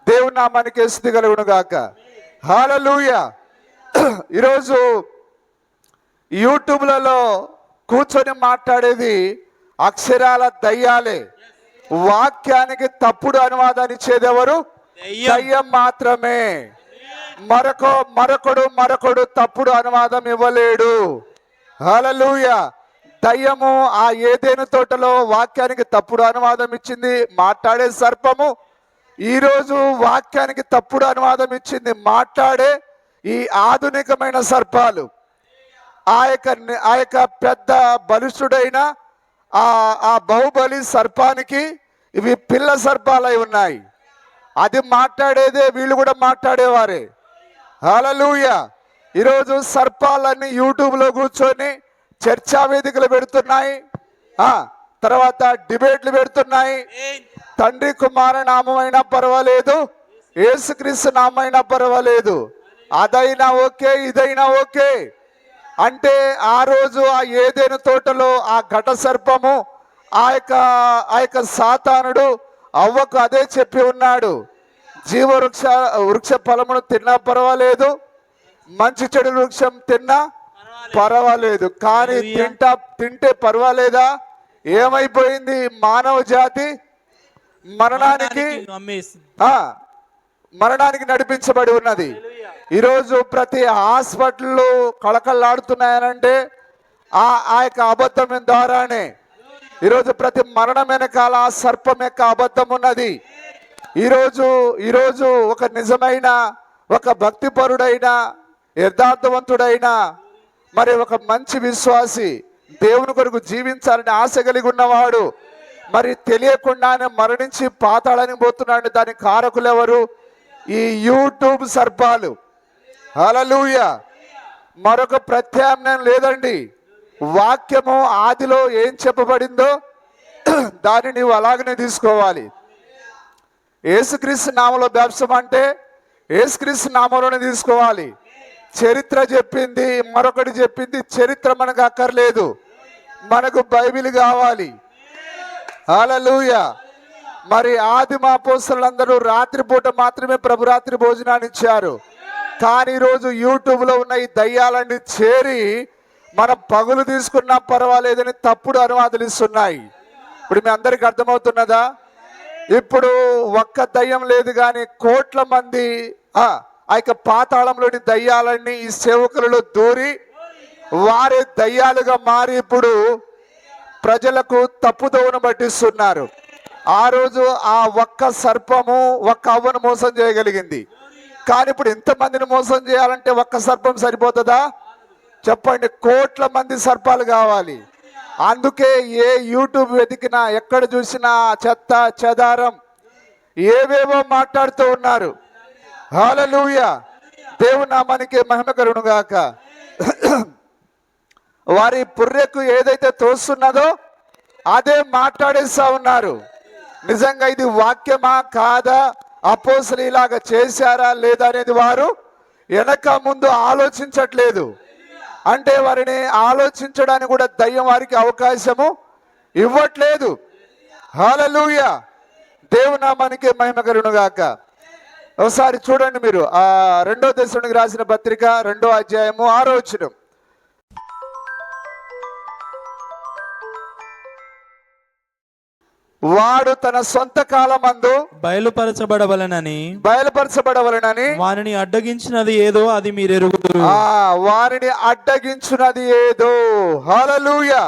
దేవుని నామానికి స్తుతి కలుగును గాక. హల్లెలూయా. ఈరోజు యూట్యూబ్లలో కూర్చొని మాట్లాడేది అక్షరాల దయ్యాలే. వాక్యానికి తప్పుడు అనువాదాన్ని ఇచ్చేదెవరు? దయ్యం మాత్రమే. మరొకడు తప్పుడు అనువాదం ఇవ్వలేడు. హల్లెలూయా. దయ్యము ఆ ఏదెను తోటలో వాక్యానికి తప్పుడు అనువాదం ఇచ్చింది, మాట్లాడే సర్పము ఈరోజు వాక్యానికి తప్పుడు అనువాదం ఇచ్చింది, మాట్లాడే ఈ ఆధునికమైన సర్పాలు. ఆ యొక్క పెద్ద బలిష్ఠుడైన ఆ బాహుబలి సర్పానికి ఇవి పిల్ల సర్పాలై ఉన్నాయి. అది మాట్లాడేదే, వీళ్ళు కూడా మాట్లాడేవారే. హల్లెలూయా. ఈరోజు సర్పాలన్నీ యూట్యూబ్లో కూర్చొని చర్చా వేదికలు పెడుతున్నాయి, తర్వాత డిబేట్లు పెడుతున్నాయి. తండ్రి కుమార నామైనా పర్వాలేదు, యేసుక్రీస్తు నామైనా పర్వాలేదు, అదైనా ఓకే ఇదైనా ఓకే అంటే ఆ రోజు ఆ ఏదైనా తోటలో ఆ ఘట సర్పము ఆ యొక్క సాతానుడు అవ్వకు అదే చెప్పి ఉన్నాడు. వృక్ష ఫలమును తిన్నా పర్వాలేదు, మంచి చెడు వృక్షం తిన్నా పర్వాలేదు, కానీ తింటే పర్వాలేదా? ఏమైపోయింది? మానవ జాతి మరణానికి నడిపించబడి ఉన్నది. ఈరోజు ప్రతి హాస్పిటల్ కళకళలాడుతున్నాయనంటే ఆ యొక్క అబద్ధం ద్వారానే. ఈరోజు ప్రతి మరణం వెనకాల ఆ సర్పం యొక్క అబద్ధం ఉన్నది. ఈరోజు ఒక నిజమైన ఒక భక్తిపరుడైన యథార్థవంతుడైన మరి ఒక మంచి విశ్వాసి దేవుని కొరకు జీవించాలని ఆశ కలిగి ఉన్నవాడు మరి తెలియకుండానే మరణించి పాతాళానికి పోతున్నాడు. దానికి కారకులు ఎవరు? ఈ యూట్యూబ్ సర్పాలు. హల్లెలూయా. మరొక ప్రత్యామ్నాయం లేదండి. వాక్యము ఆదిలో ఏం చెప్పబడిందో దాన్ని నీవు అలాగనే తీసుకోవాలి. యేసుక్రీస్తు నామములో బాప్తిసం అంటే యేసుక్రీస్తు నామములోనే తీసుకోవాలి. చరిత్ర చెప్పింది, మరొకటి చెప్పింది, చరిత్ర మనకు అక్కర్లేదు. మనకు బైబిల్ కావాలి. హల్లెలూయా. మరి ఆదిమ అపోస్తలులందరూ రాత్రిపూట మాత్రమే ప్రభురాత్రి భోజనాన్ని ఇచ్చారు. కానీ ఈరోజు యూట్యూబ్లో ఉన్న ఈ దయ్యాలన్నీ చేరి మనం పగులు తీసుకున్నా పర్వాలేదని తప్పుడు అనువాదాలు ఇస్తున్నాయి. ఇప్పుడు మీ అందరికి అర్థమవుతున్నదా? ఇప్పుడు ఒక్క దయ్యం లేదు కానీ కోట్ల మంది ఆ యొక్క పాతాళంలోని దయ్యాలన్నీ ఈ సేవకులలో దూరి వారే దయ్యాలుగా మారి ఇప్పుడు ప్రజలకు తప్పుదోవను పట్టిస్తున్నారు. ఆ రోజు ఆ ఒక్క సర్పము ఒక్క అవ్వను మోసం చేయగలిగింది. కానీ ఇప్పుడు ఇంతమందిని మోసం చేయాలంటే ఒక్క సర్పం సరిపోతుందా? చెప్పండి. కోట్ల మంది సర్పాలు కావాలి. అందుకే ఏ యూట్యూబ్ వెతికినా ఎక్కడ చూసినా చెత్త చెదారం ఏవేవో మాట్లాడుతూ ఉన్నారు. హల్లెలూయా. దేవుని నామానికి మహిమ కలుగును గాక. వారి పుర్రెకు ఏదైతే తోస్తున్నదో అదే మాట్లాడేస్తా ఉన్నారు. నిజంగా ఇది వాక్యమా కాదా, అపోస్తలులు ఇలాగా చేశారా లేదా అనేది వారు వెనక ముందు ఆలోచించట్లేదు. అంటే వారిని ఆలోచించడానికి కూడా దయ్యం వారికి అవకాశము ఇవ్వట్లేదు. హల్లెలూయా. దేవుని నామానికి మహిమ కలుగును గాక. ఒకసారి చూడండి మీరు ఆ 2వ దశలోనికి రాసిన పత్రిక 2వ అధ్యాయము 6వ వచనం. వాడు తన సొంత కాలమందు బయలుపరచబడవలనని వారిని అడ్డగించినది ఏదో అది మీరు ఎరుగుదురు. వారిని అడ్డగించినది ఏదో. హల్లెలూయా.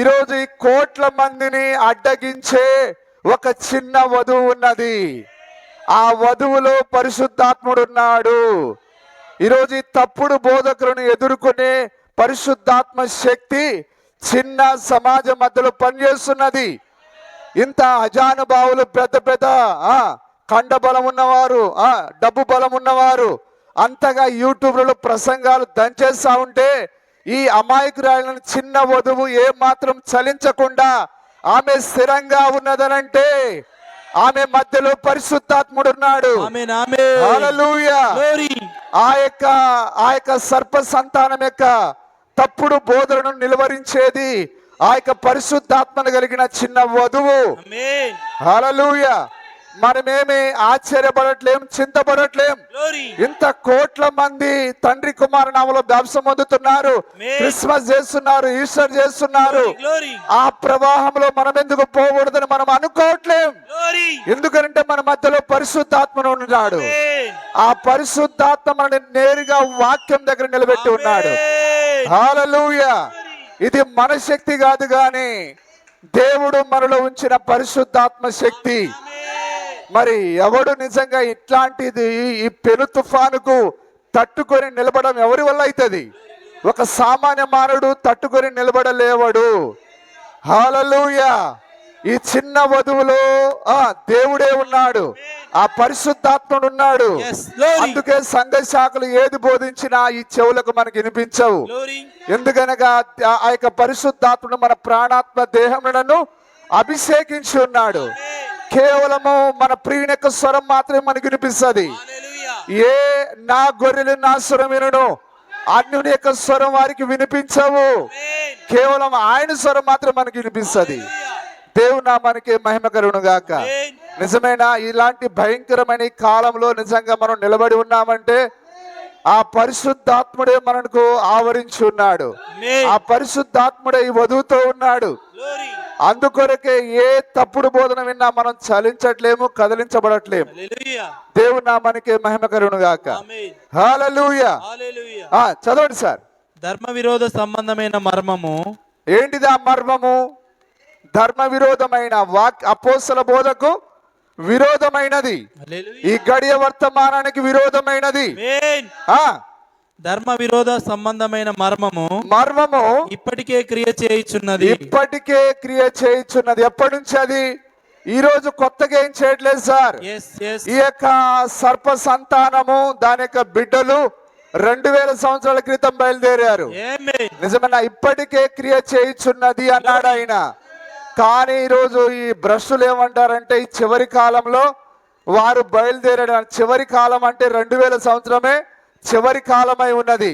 ఈరోజు ఈ కోట్ల మందిని అడ్డగించే ఒక చిన్న వధువు ఉన్నది. ఆ వధువులో పరిశుద్ధాత్ముడు ఉన్నాడు. ఈరోజు ఈ తప్పుడు బోధకులను ఎదుర్కొనే పరిశుద్ధాత్మ శక్తి చిన్న సమాజ మధ్యలో పనిచేస్తున్నది. ఇంత అజానుభావులు పెద్ద పెద్ద కండ బలం ఉన్నవారు, డబ్బు బలం ఉన్నవారు అంతగా యూట్యూబ్లలో ప్రసంగాలు దంచేస్తా ఉంటే ఈ అమాయకురాలను చిన్న వధువు ఏ మాత్రం చలించకుండా ఆమె స్థిరంగా ఉన్నదనంటే ఆమె మధ్యలో పరిశుద్ధాత్ముడు ఉన్నాడు. హల్లెలూయా. ఆ యొక్క సర్ప సంతానం యొక్క తప్పుడు బోధనను నిలువరించేది ఆ యొక్క పరిశుద్ధాత్మను కలిగిన చిన్న వధువు. హల్లెలూయా. మనమేమి ఆశ్చర్యపడట్లేం, చింతపడట్లేం. ఇంత కోట్ల మంది తండ్రి కుమార నామములో బాప్తిసం పొందుతున్నారు, క్రిస్మస్ చేస్తున్నారు, ఈస్టర్ చేస్తున్నారు. ఆ ప్రవాహంలో మనం ఎందుకు పోకూడదని మనం అనుకోవట్లేం. ఎందుకంటే మన మధ్యలో పరిశుద్ధాత్మను ఉన్నాడు. ఆ పరిశుద్ధాత్మ మనని నేరుగా వాక్యం దగ్గర నిలబెట్టి ఉన్నాడు. హల్లెలూయా. ఇది మన శక్తి కాదు గాని దేవుడు మనలో ఉంచిన పరిశుద్ధాత్మ శక్తి. మరి ఎవడు నిజంగా ఇట్లాంటిది ఈ పెను తుఫానుకు తట్టుకొని నిలబడడం ఎవరి వల్ల అవుతుంది? ఒక సామాన్య మానవుడు తట్టుకొని నిలబడలేవడు. హల్లెలూయా. ఈ చిన్న వధువులో దేవుడే ఉన్నాడు, ఆ పరిశుద్ధాత్ముడు ఉన్నాడు. అందుకే సంఘ శాఖలు ఏది బోధించినా ఈ చెవులకు మనకి వినిపించవు. ఎందుకనగా ఆ యొక్క పరిశుద్ధాత్ముడు మన ప్రాణాత్మ దేహములను అభిషేకించి ఉన్నాడు. కేవలము మన ప్రియుని యొక్క స్వరం మాత్రమే మనకు వినిపిస్తుంది. ఏ నా గొర్రెలు నా స్వరం వినను, అన్యుని యొక్క స్వరం వారికి వినిపించవు. కేవలం ఆయన స్వరం మాత్రం మనకి వినిపిస్తుంది. దేవుని నామానికి మహిమ కలుగును గాక. నిజమైన ఇలాంటి భయంకరమైన కాలంలో నిజంగా మనం నిలబడి ఉన్నామంటే ఆ పరిశుద్ధాత్ముడే మనకు ఆవరించి ఉన్నాడు. ఆ పరిశుద్ధాత్ముడే ఈ వధువుతో ఉన్నాడు. అందుకొరకే ఏ తప్పుడు బోధన విన్నా మనం చలించట్లేము, కదిలించబడట్లేము. హల్లెలూయా. దేవుని నామానికి మహిమ కలుగును గాక. ఆమేన్. హల్లెలూయా. హల్లెలూయా. చదవండి సార్. ధర్మ విరోధ సంబంధమైన మర్మము ఏంటిది ఆ మర్మము? ధర్మ విరోధమైన అపోస్తల బోధకు విరోధమైనది, హల్లెలూయా. ఈ గడియ వర్తమానానికి విరోధమైనది. ఆమేన్. ధర్మ విరోధ సంబంధమైన మర్మము ఇప్పటికే క్రియ చేయుచున్నది. ఎప్పటి నుంచి అది? ఈ రోజు కొత్తగా ఏం చేయట్లేదు సార్. ఈ యొక్క సర్ప సంతానము, దాని యొక్క బిడ్డలు 2000 సంవత్సరాల క్రితం బయలుదేరారు. నిజమేనా? ఇప్పటికే క్రియ చేయుచున్నది అన్నాడు ఆయన. కానీ ఈరోజు ఈ భ్రష్టులు ఏమంటారంటే ఈ చివరి కాలంలో వారు బయలుదేరాడు. చివరి కాలం అంటే 2000 సంవత్సరమే చివరి కాలమై ఉన్నది.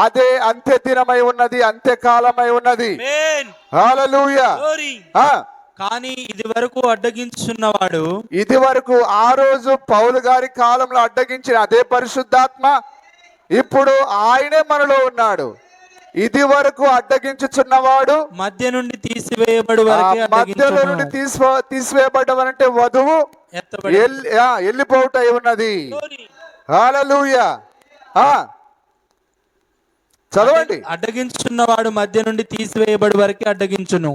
అదే అంత్య దినమై ఉన్నది, అంత్యకాలమై ఉన్నది. హల్లెలూయా. కానీ ఇది వరకు అడ్డగించున్నవాడు, ఇది వరకు ఆ రోజు పౌలు గారి కాలంలో అడ్డగించిన అదే పరిశుద్ధాత్మ ఇప్పుడు ఆయనే మనలో ఉన్నాడు. ఇది వరకు అడ్డగించుచున్నవాడు మధ్య నుండి తీసివేయబడు మధ్యలో నుండి తీసివేయబడ్డవనంటే వధువు వెళ్ళిపోవటై ఉన్నది. హల్లెలూయా. చదవండి. అడ్డగించున్నవాడు మధ్య నుండి తీసివేయబడి వరకు అడ్డగించును.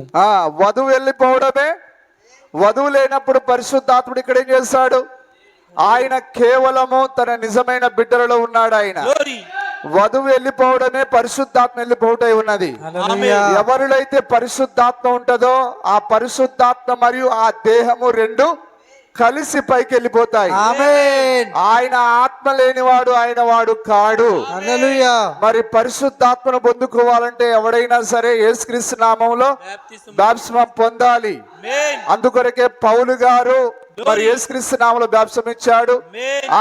వధువు వెళ్ళిపోవడమే. వధువు లేనప్పుడు పరిశుద్ధాత్ముడు ఇక్కడ ఏం చేస్తాడు? ఆయన కేవలము తన నిజమైన బిడ్డలలో ఉన్నాడు. ఆయన వధువు వెళ్ళిపోవడమే పరిశుద్ధాత్మ వెళ్ళిపోవటై ఉన్నది. ఎవరిలో అయితే పరిశుద్ధాత్మ ఉంటుందో ఆ పరిశుద్ధాత్మ మరియు ఆ దేహము రెండు కలిసి పైకి వెళ్ళిపోతాయి. ఆయన ఆత్మ లేనివాడు ఆయన వాడు కాడు. మరి పరిశుద్ధాత్మను పొందుకోవాలంటే ఎవడైనా సరే యేసుక్రీస్తు నామములో బాప్తిస్మం పొందాలి. అందుకొరకే పౌలు గారు మరి యేసుక్రీస్తు నామములో బాప్తిస్మం ఇచ్చాడు.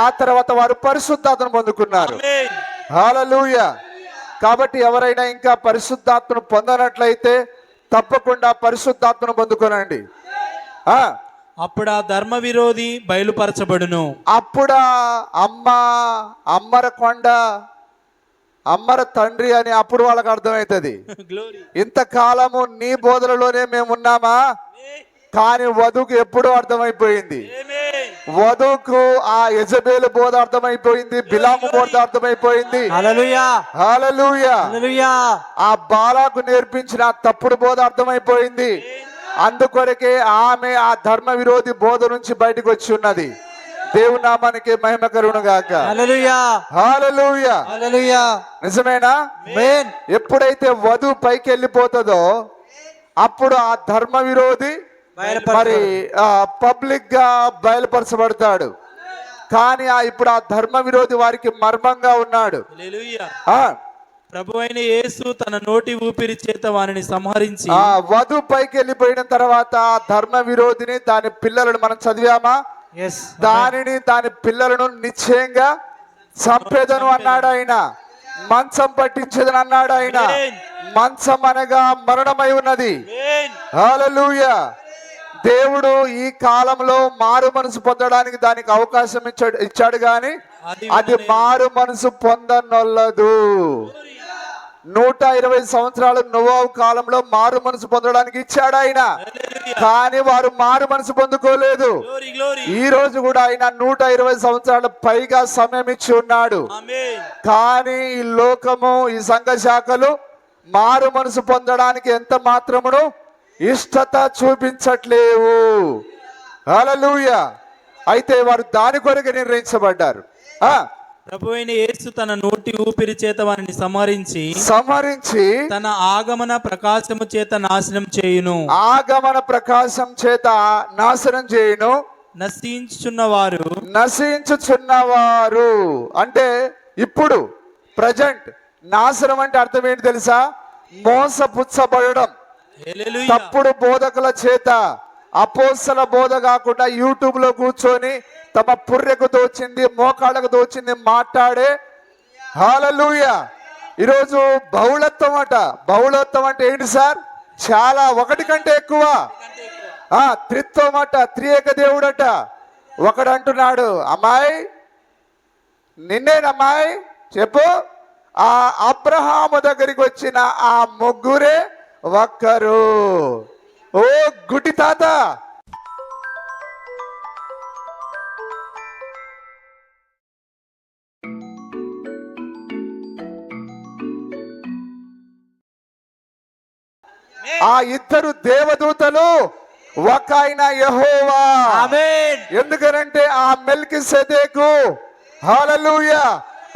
ఆ తర్వాత వారు పరిశుద్ధాత్మను పొందుకున్నారు. హల్లెలూయా. కాబట్టి ఎవరైనా ఇంకా పరిశుద్ధాత్మను పొందనట్లయితే తప్పకుండా పరిశుద్ధాత్మను పొందుకోనండి. అప్పుడు ఆ ధర్మ విరోధి బయలుపరచబడును. అప్పుడు అమ్మర కొండ, అమ్మర తండ్రి అని అప్పుడు వాళ్ళకి అర్థమవుతుంది. ఇంతకాలము నీ బోధనలోనే మేము ఉన్నామా? కానీ వధువుకు ఎప్పుడూ అర్థమైపోయింది. వధువుకు ఆ యెజబేలు బోధ అర్థమైపోయింది, బిలాము బోధ అర్థమైపోయింది. హల్లెలూయా. ఆ బాలాకు నేర్పించిన తప్పుడు బోధ అర్థమైపోయింది. అందుకొరకే ఆమె ఆ ధర్మ విరోధి బోధ నుంచి బయటకు వచ్చి ఉన్నది. దేవుని నామానికి మహిమ కలుగును గాక. హల్లెలూయా. నిజమేనా? ఎప్పుడైతే వధువు పైకి వెళ్ళిపోతుందో అప్పుడు ఆ ధర్మ విరోధి మరి పబ్లిక్ గా బయలుపరచబడతాడు. కానీ ఇప్పుడు ఆ ధర్మ విరోధి వారికి మర్మంగా ఉన్నాడు. ప్రభువైన యేసు తన నోటి ఊపిరి చేత వారిని సంహరించి, వధు పైకి వెళ్ళిపోయిన తర్వాత ధర్మ విరోధిని దాని పిల్లలను మనం చదివామా? దాని పిల్లలను నిశ్చయంగా చంపేదను అన్నాడు ఆయన. మంచం పట్టించేదని అన్నాడు ఆయన. మంచం అనగా మరణమై ఉన్నది. హల్లెలూయా. దేవుడు ఈ కాలంలో మారు మనసు పొందడానికి దానికి అవకాశం ఇచ్చాడు గాని అది మారు మనసు పొందనొల్లదు. 120 సంవత్సరాలు నోవహు కాలంలో మారు మనసు పొందడానికి ఇచ్చాడు ఆయన. కానీ వారు మారు మనసు పొందుకోలేదు. ఈ రోజు కూడా ఆయన 120 సంవత్సరాల పైగా సమయం ఇచ్చి ఉన్నాడు. కానీ ఈ లోకము, ఈ సంఘ శాఖలు మారు మనసు పొందడానికి ఎంత మాత్రమును ఇష్టత చూపించట్లేవు. హల్లెలూయా. అయితే వారు దాని కొరకు నిర్ణయించబడ్డారు. ప్రభువైన యేసు తన నోటి ఊపిరి చేత వారిని సంహరించి తన ఆగమన ప్రకాశము చేత నాశనం చేయును. ఆగమన ప్రకాశం చేత నాశనం చేయును. నశించుచున్నవారు అంటే ఇప్పుడు ప్రజెంట్ నాశనం అంటే అర్థం ఏంటి తెలుసా? మోసపుచ్చబడడం. తప్పుడు బోధకుల చేత అపోస్తల బోధ కాకుండా యూట్యూబ్ లో కూర్చొని తమ పుర్రెకు దోచింది, మోకాళ్ళకు దోచింది మాట్లాడే. హల్లెలూయా. ఈరోజు బహుళత్వం అట. బహుళత్వం అంటే ఏంటి సార్? చాలా, ఒకటి కంటే ఎక్కువ. త్రిత్వం అట, త్రియేక దేవుడట. ఒకడంటున్నాడు, అమ్మాయి నిన్నేనమ్మాయి చెప్పు, ఆ అబ్రహాము దగ్గరికి వచ్చిన ఆ ముగ్గురే ఒక్కరు. ఓ గుడ్డి తాత, ఆ ఇద్దరు దేవదూతలు ఒక ఆయన యెహోవా. ఆమేన్. ఎందుకనంటే ఆ మెల్కీసెదెకు, హల్లెలూయా,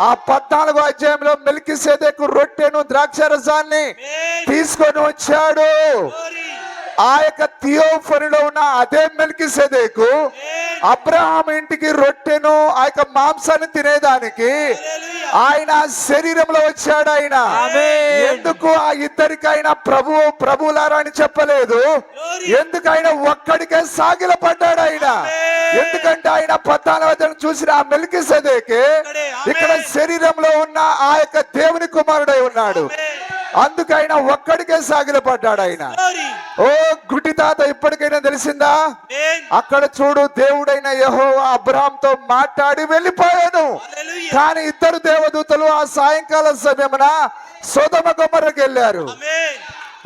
ఆ 14వ అధ్యాయంలో మెల్కీసెదెకు రొట్టెను ద్రాక్షారసాన్ని తీసుకొని వచ్చాడు. ఆ యొక్క థియోఫనీలో ఉన్న అదే మెల్కీసెదెకు అబ్రహాం ఇంటికి రొట్టెను ఆ యొక్క మాంసాన్ని తినేదానికి ఆయన శరీరంలో వచ్చాడు. ఆయన ఎందుకు ఆ ఇద్దరికైనా ప్రభువులారా అని చెప్పలేదు? ఎందుకు ఆయన ఒక్కడికే సాగిలపడ్డాడు ఆయన? ఎందుకంటే ఆయన 14వ చూసిన ఆ మెల్కీసెదెకు ఇక్కడ శరీరంలో ఉన్న ఆ యొక్క దేవుని కుమారుడై ఉన్నాడు. అందుకైన ఒక్కడికే సాగిలపడ్డాడు ఆయన. ఓ గుడ్డి తాత, ఇప్పటికైనా తెలిసిందా? అక్కడ చూడు, దేవుడైన యెహోవా అబ్రహాంతో మాట్లాడి వెళ్ళిపోయాను. కానీ ఇద్దరు దేవదూతలు ఆ సాయంకాల సమయమున సొదొమ గొమొర్రాకు వెళ్ళారు.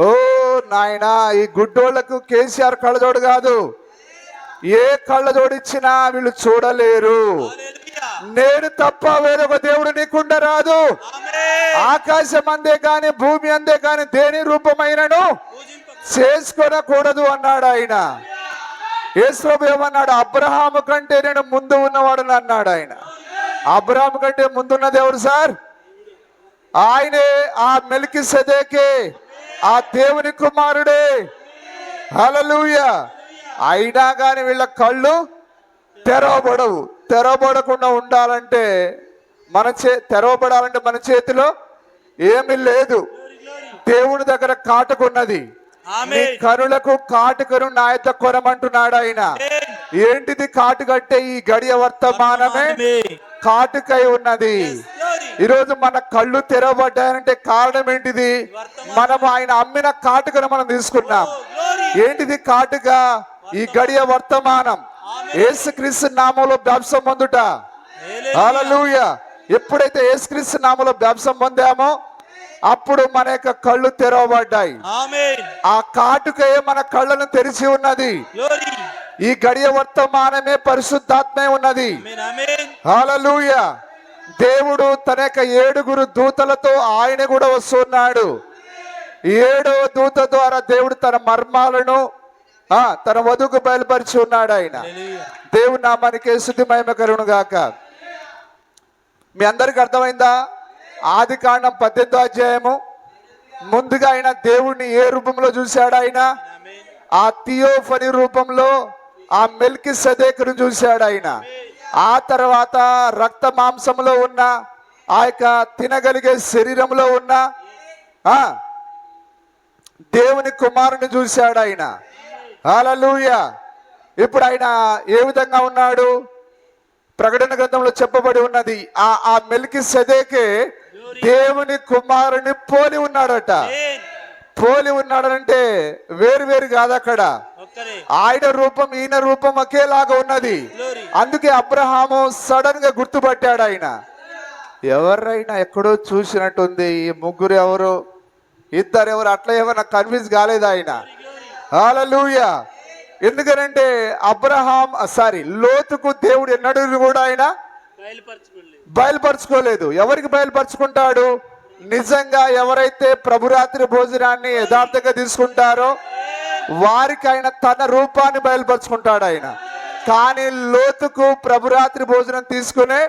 ఓ నాయనా, ఈ గుడ్డోళ్లకు కేసీఆర్ కళ్ళజోడు కాదు, ఏ కళ్ళజోడిచ్చినా వీళ్ళు చూడలేరు. నేను తప్ప వేరొక దేవుడు నీకుండ రాదు. ఆకాశం అందే కాని భూమి అందే కాని దేని రూపమైనను చేసుకొనకూడదు అన్నాడు ఆయన. యేసు ఏమన్నాడు? అబ్రహాము కంటే నేను ముందు ఉన్నవాడు అన్నాడు ఆయన. అబ్రహాము కంటే ముందున్నది ఎవరు సార్? ఆయనే, ఆ మెల్కీసెదెకే, ఆ దేవుని కుమారుడే. హల్లెలూయా. అయినా కానీ వీళ్ళ కళ్ళు తెరవబడవు. తెరవబడకుండా ఉండాలంటే తెరవబడాలంటే మన చేతిలో ఏమీ లేదు. దేవుని దగ్గర కాటుకున్నది. నీ కనులకు కాటుకను నా యొక్క కొనమంటున్నాడు ఆయన. ఏంటిది కాటుకంటే? ఈ గడియ వర్తమానమే కాటుకై ఉన్నది. ఈరోజు మన కళ్ళు తెరవబడ్డాయంటే కారణం ఏంటిది? మనము ఆయన అమ్మిన కాటుకను మనం తీసుకున్నాం. ఏంటిది కాటుక? ఈ గడియ వర్తమానం. యేసుక్రీస్తు నామములో బాప్తిసం పొందుట. హల్లెలూయా. ఎప్పుడైతే యేసుక్రీస్తు నామములో బాప్తిసం పొందామో అప్పుడు మన యొక్క కళ్ళు తెరవబడ్డాయి. ఆ కాటుకయే మన కళ్ళను తెరిచి ఉన్నది. ఈ గడియ వర్తమానమే పరిశుద్ధాత్మే ఉన్నది. హల్లెలూయా. దేవుడు తన యొక్క 7 దూతలతో ఆయన కూడా వస్తున్నాడు. 7వ దూత ద్వారా దేవుడు తన మర్మాలను తన వధువుకు బయలుపరిచి ఉన్నాడు ఆయన. దేవుని నామానికి స్తుతి మహిమ కలుగును గాక. మీ అందరికి అర్థమైందా? ఆదికాండం 18వ అధ్యాయము ముందుగా ఆయన దేవుణ్ణి ఏ రూపంలో చూశాడు? ఆయన ఆ థియోఫనీ రూపంలో ఆ మెల్కీసెదెకును చూశాడు ఆయన. ఆ తర్వాత రక్త మాంసంలో ఉన్న ఆ యొక్క తినగలిగే శరీరంలో ఉన్న దేవుని కుమారుని చూశాడు ఆయన. హల్లెలూయా. ఇప్పుడు ఆయన ఏ విధంగా ఉన్నాడు? ప్రకటన గ్రంథంలో చెప్పబడి ఉన్నది, ఆ మెల్కీసెదెకే దేవుని కుమారుని పోలి ఉన్నాడట. పోలి ఉన్నాడంటే వేరు కాదు, అక్కడ ఆయన రూపం ఈయన రూపం ఒకేలాగా ఉన్నది. అందుకే అబ్రహాము సడన్ గా గుర్తుపట్టాడు ఆయన. ఎవరైనా ఎక్కడో చూసినట్టుంది, ఈ ముగ్గురు ఎవరు, ఇద్దరు ఎవరు, అట్లా ఏమైనా కన్విన్స్ కాలేదు ఆయన. హల్లెలూయా. ఎందుకనంటే లోతుకు దేవుడు ఎన్నడూ కూడా ఆయన బయలుపరచుకోలేదు. ఎవరికి బయలుపరచుకుంటాడు? నిజంగా ఎవరైతే ప్రభురాత్రి భోజనాన్ని యథార్థంగా తీసుకుంటారో వారికి ఆయన తన రూపాన్ని బయలుపరచుకుంటాడు ఆయన. కానీ లోతుకు ప్రభురాత్రి భోజనం తీసుకునే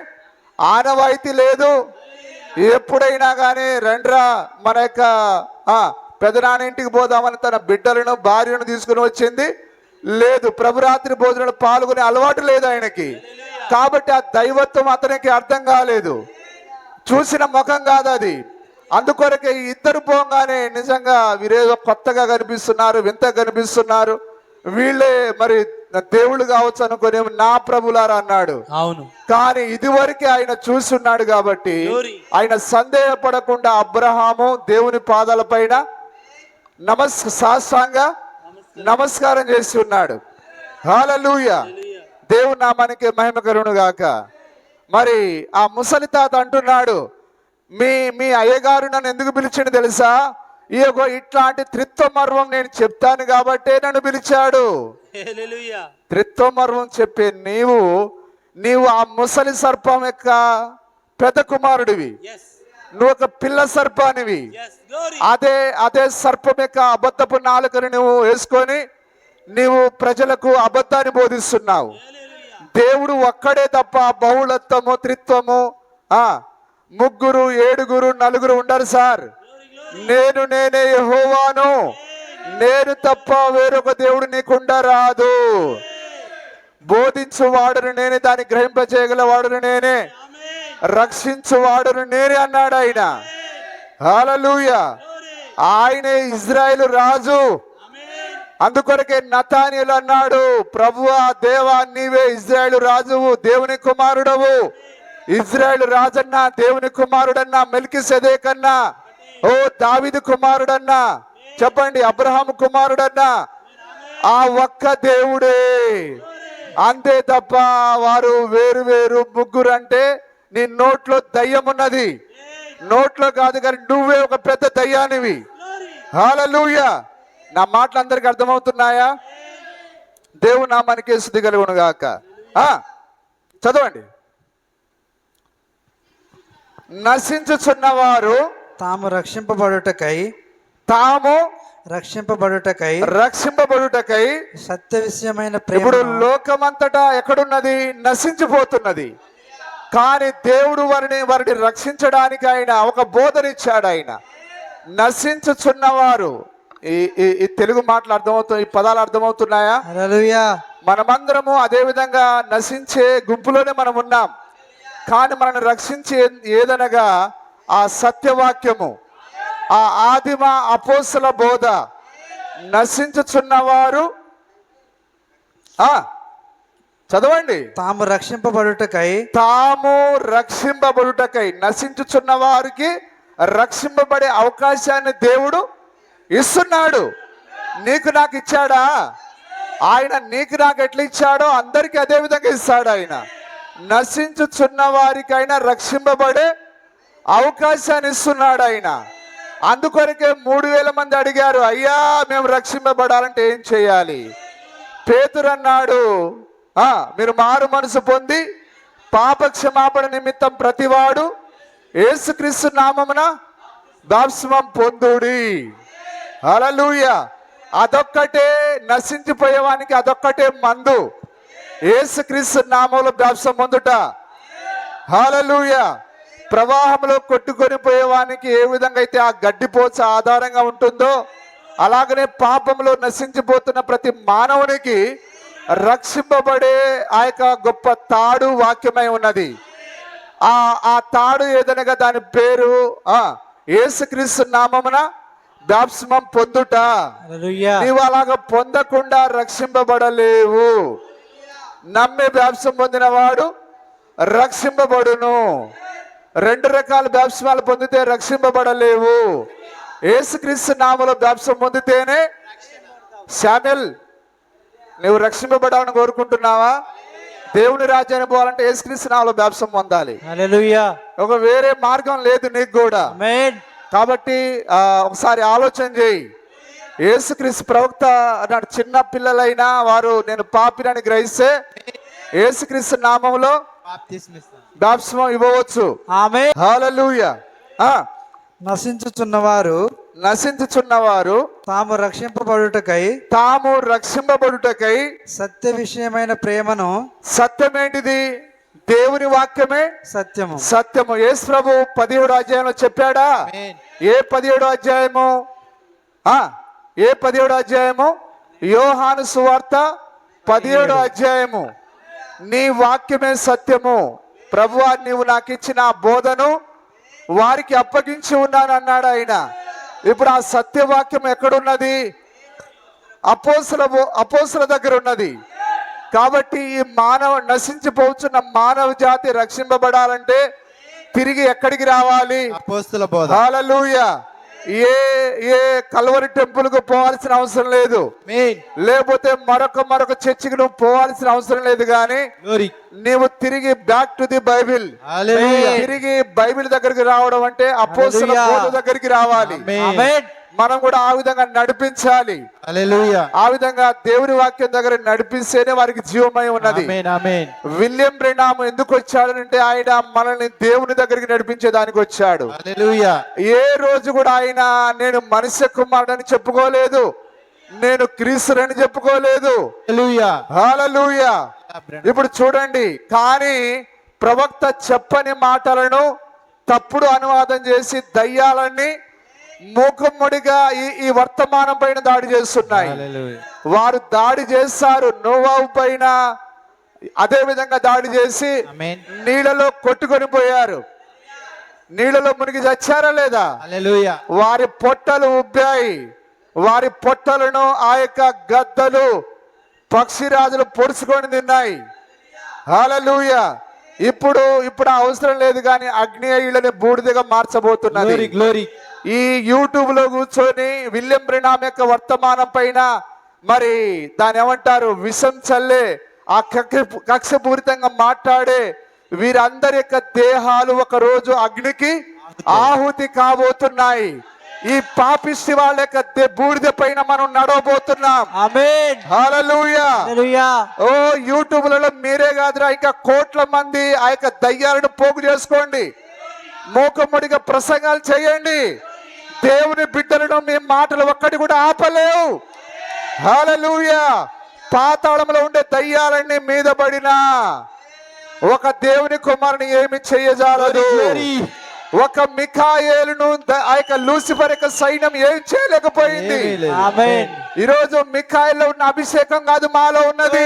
ఆనవాయితీ లేదు. ఎప్పుడైనా కానీ రండ్రా మన యొక్క పెదనాన్న ఇంటికి పోదామని తన బిడ్డలను భార్యను తీసుకుని వచ్చింది లేదు. ప్రభురాత్రి భోజనాలు పాల్గొనే అలవాటు లేదు ఆయనకి. కాబట్టి ఆ దైవత్వం అతనికి అర్థం కాలేదు. చూసిన ముఖం కాదు అది. అందుకొరకే ఇద్దరు పోగానే నిజంగా వీరేదో కొత్తగా కనిపిస్తున్నారు, వింత కనిపిస్తున్నారు, వీళ్ళే మరి దేవుళ్ళు కావచ్చు అనుకుని నా ప్రభులారా అన్నాడు. అవును. కానీ ఇదివరకే ఆయన చూస్తున్నాడు కాబట్టి ఆయన సందేహపడకుండా అబ్రహాము దేవుని పాదాల పైన సాష్టాంగ నమస్కారం చేసి ఉన్నాడు. హల్లెలూయా. దేవుని నామానికి మహిమ కలుగును గాక. మరి ఆ ముసలి తాత అంటున్నాడు, మీ అయ్యగారు నన్ను ఎందుకు పిలిచిండు తెలుసా? ఇగో ఇట్లాంటి త్రిత్వ మర్మం నేను చెప్తాను కాబట్టే నన్ను పిలిచాడు. హల్లెలూయా. త్రిత్వ మర్మం చెప్పే నీవు ఆ ముసలి సర్పం యొక్క పెద్ద కుమారుడివి, Yes. నువ్వు ఒక పిల్ల సర్పానివి. Yes. Glory. అదే సర్పం యొక్క అబద్ధపు నాలుకను నువ్వు వేసుకొని నీవు ప్రజలకు అబద్ధాన్ని బోధిస్తున్నావు. దేవుడు ఒక్కడే తప్ప బహుళత్వము త్రిత్వము ముగ్గురు ఏడుగురు నలుగురు ఉండరు సార్. నేనే యెహోవాను, నేను తప్ప వేరొక దేవుడు నీకుండరాదు. బోధించువాడును నేనే, దాన్ని గ్రహింపచేయగలవాడును నేనే, రక్షించువాడును నేనే అన్నాడు ఆయన. హల్లెలూయా. ఆయనే ఇజ్రాయేలు రాజు. అందుకొరకే నతానీయులు అన్నాడు, ప్రభువా దేవా నీవే ఇజ్రాయేలు రాజువు, దేవుని కుమారుడవు. ఇజ్రాయేలు రాజన్నా, దేవుని కుమారుడన్నా, మెల్కీసెదెకన్నా, ఓ దావీదు కుమారుడన్నా, చెప్పండి అబ్రహాము కుమారుడన్నా, ఆ ఒక్క దేవుడే. అంతే తప్ప వారు వేరు వేరు ముగ్గురు అంటే నీ నోట్లో దయ్యం ఉన్నది. నోట్లో కాదు కానీ నువ్వే ఒక పెద్ద దయ్యానివి. హల్లెలూయా. నా మాటలు అందరికి అర్థమవుతున్నాయా? దేవుడు నామానికి స్తుతి కలుగును గాక. చదవండి. నశించుచున్నవారు తాము రక్షింపబడుటకై సత్య విషయమైన ఇప్పుడు ప్రేమ లోకమంతటా ఎక్కడున్నది? నశించిపోతున్నది. కానీ దేవుడు వారిని రక్షించడానికి ఆయన ఒక బోధనిచ్చాడు. ఆయన నశించుచున్నవారు, ఈ తెలుగు మాటలు అర్థమవుతాయి, ఈ పదాలు అర్థమవుతున్నాయా? హల్లెలూయా. మనమందరము అదే విధంగా నశించే గుంపులోనే మనం ఉన్నాం. కానీ మనల్ని రక్షించే ఏదనగా ఆ సత్యవాక్యము, ఆ ఆదిమ అపోస్తల బోధ. నశించుచున్నవారు చదవండి. తాము రక్షింపబడుటకై నశించుచున్న వారికి రక్షింపబడే అవకాశాన్ని దేవుడు ఇస్తున్నాడు. నీకు నాకు ఇచ్చాడా? ఆయన నీకు నాకు ఎట్లా ఇచ్చాడో అందరికీ అదే విధంగా ఇస్తాడు. ఆయన నశించుచున్న వారికైనా రక్షింపబడే అవకాశాన్ని ఇస్తున్నాడు ఆయన. అందుకొరకే 3000 మంది అడిగారు, అయ్యా మేము రక్షింపబడాలంటే ఏం చేయాలి? పేతురు అన్నాడు, మీరు మారు మనసు పొంది పాప క్షమాపణ నిమిత్తం ప్రతివాడు యేసుక్రీస్తు నామమున బాప్తిస్మం పొందుడి. హల్లెలూయా. అదొక్కటే నశించిపోయేవానికి అదొక్కటే మందు, యేసుక్రీస్తు నామములో బాప్తిస్మం పొందుట. హల్లెలూయా. ప్రవాహంలో కొట్టుకొని పోయేవానికి ఏ విధంగా అయితే ఆ గడ్డిపోచ ఆధారంగా ఉంటుందో అలాగనే పాపంలో నశించిపోతున్న ప్రతి మానవునికి రక్షింపబడే ఆ యొక్క గొప్ప తాడు వాక్యమై ఉన్నది. ఆ తాడు ఏదనగా దాని పేరు యేసుక్రీస్తు నామమున బాప్తిస్మం పొందుట. నీవు అలాగ పొందకుండా రక్షింపబడలేవు. నమ్మి బాప్తిస్మం పొందిన వాడు రక్షింపబడును. 2 రకాల బాప్తిస్మాలు పొందితే రక్షింపబడలేవు. యేసుక్రీస్తు నామములో బాప్తిస్మం పొందితేనే. శామ్యూల్, నువ్వు రక్షింపబడాలని కోరుకుంటున్నావా? దేవుని రాజ్యాన్ని పోవాలంటే యేసుక్రీస్తు నామములో బాప్తిస్మం పొందాలి. హల్లెలూయా. ఒక వేరే మార్గం లేదు నీకు కూడా. ఆమేన్. కాబట్టి ఒకసారి ఆలోచన చేయి. యేసుక్రీస్తు ప్రవక్త అన్నాడు, చిన్న పిల్లలైనా వారు నేను పాపినని గ్రహిస్తే యేసుక్రీస్తు నామములో బాప్తిస్మం ఇవ్వవచ్చు. ఆమేన్. హల్లెలూయా. నశించుచున్నవారు తాము రక్షింపబడుటకై సత్య విషయమైన ప్రేమను. సత్యమేంటిది? దేవుని వాక్యమే సత్యము. యేసు ప్రభు 17వ అధ్యాయంలో చెప్పాడా? ఏ 17వ అధ్యాయము? ఏ 17వ అధ్యాయము? యోహాను సువార్త 17వ అధ్యాయము. నీ వాక్యమే సత్యము. ప్రభువా నీవు నాకు ఇచ్చిన బోధను వారికి అప్పగించి ఉన్నాను అన్నాడు ఆయన. ఇప్పుడు ఆ సత్యవాక్యం ఎక్కడున్నది? అపోస్తల దగ్గర ఉన్నది. కాబట్టి ఈ నశించిపోతున్న మానవ జాతి రక్షింపబడాలంటే తిరిగి ఎక్కడికి రావాలి? అపోస్తల బోధ. హల్లెలూయా. ఏ కల్వరి టెంపుల్ కు పోవాల్సిన అవసరం లేదు, లేకపోతే మరొక చర్చికి నువ్వు పోవాల్సిన అవసరం లేదు. కానీ నీవు తిరిగి బ్యాక్ టు ది బైబిల్, తిరిగి బైబిల్ దగ్గరికి రావడం అంటే అపోస్తల బోధ దగ్గరికి రావాలి. మనం కూడా ఆ విధంగా నడిపించాలి. హల్లెలూయా. ఆ విధంగా దేవుని వాక్యం దగ్గర నడిపిస్తేనే వారికి జీవమై ఉన్నది. ఆమేన్ ఆమేన్. విలియం బ్రెనామ్ ఎందుకు వచ్చాడంటే ఆయన మనల్ని దేవుని దగ్గరికి నడిపించే దానికి వచ్చాడు. హల్లెలూయా. ఏ రోజు కూడా ఆయన నేను మనుష్య కుమారుడని చెప్పుకోలేదు, నేను క్రీస్తుని చెప్పుకోలేదు. హల్లెలూయా. హల్లెలూయా. ఇప్పుడు చూడండి, కానీ ప్రవక్త చెప్పని మాటలను తప్పుడు అనువాదం చేసి దయ్యాలన్నీ మూకుమ్మడిగా ఈ వర్తమానం పైన దాడి చేస్తున్నాయి. హల్లెలూయా. వారు దాడి చేస్తారు నోవాహు పైన, అదే విధంగా దాడి చేసి ఆమేన్. నీళ్ళలో కొట్టుకొని పోయారు. నీళ్ళలో మునిగి చచ్చారా లేదా? హల్లెలూయా. వారి పొట్టలు ఉబ్బాయి, వారి పొట్టలను ఆ యొక్క గద్దలు పక్షిరాజులు పొడుచుకొని తిన్నాయి. హల్లెలూయా. ఇప్పుడు అవసరం లేదు, కానీ అగ్నేయులని బూడిదగా మార్చబోతున్నది. Glory glory. ఈ యూట్యూబ్ లో కూర్చొని విలియం బ్రెనామ్ యొక్క వర్తమానం పైన మరి దాని ఏమంటారు విషం చల్లే, ఆ కక్షపూరితంగా మాట్లాడే వీరందరి యొక్క దేహాలు ఒక రోజు అగ్నికి ఆహుతి కాబోతున్నాయి. ఈ పాపిష్టి వాళ్ళ యొక్క బూడిద పైన మనం నడవబోతున్నాం. ఆమేన్. హల్లెలూయా. హల్లెలూయా. ఓ యూట్యూబ్లలో మీరే కాదురా, ఇంకా కోట్ల మంది ఆ యొక్క దయ్యాలను పోగు చేసుకోండి, మూకమ్మడిగా ప్రసంగాలు చేయండి. దేవుని బిడ్డలను మీ మాటలు ఒక్కటి కూడా ఆపలేవు. హల్లెలూయా. పాతాళంలో ఉండే దయ్యాలన్నీ మీద పడినా ఒక దేవుని కుమారుని ఏమి చేయజాలదు. ఒక మిఖాయేలును ఆ యొక్క లూసిఫర్ యొక్క సైన్యం ఏం చేయలేకపోయింది. ఈరోజు మిఖాయేల్లో ఉన్న అభిషేకం కాదు మాలో ఉన్నది,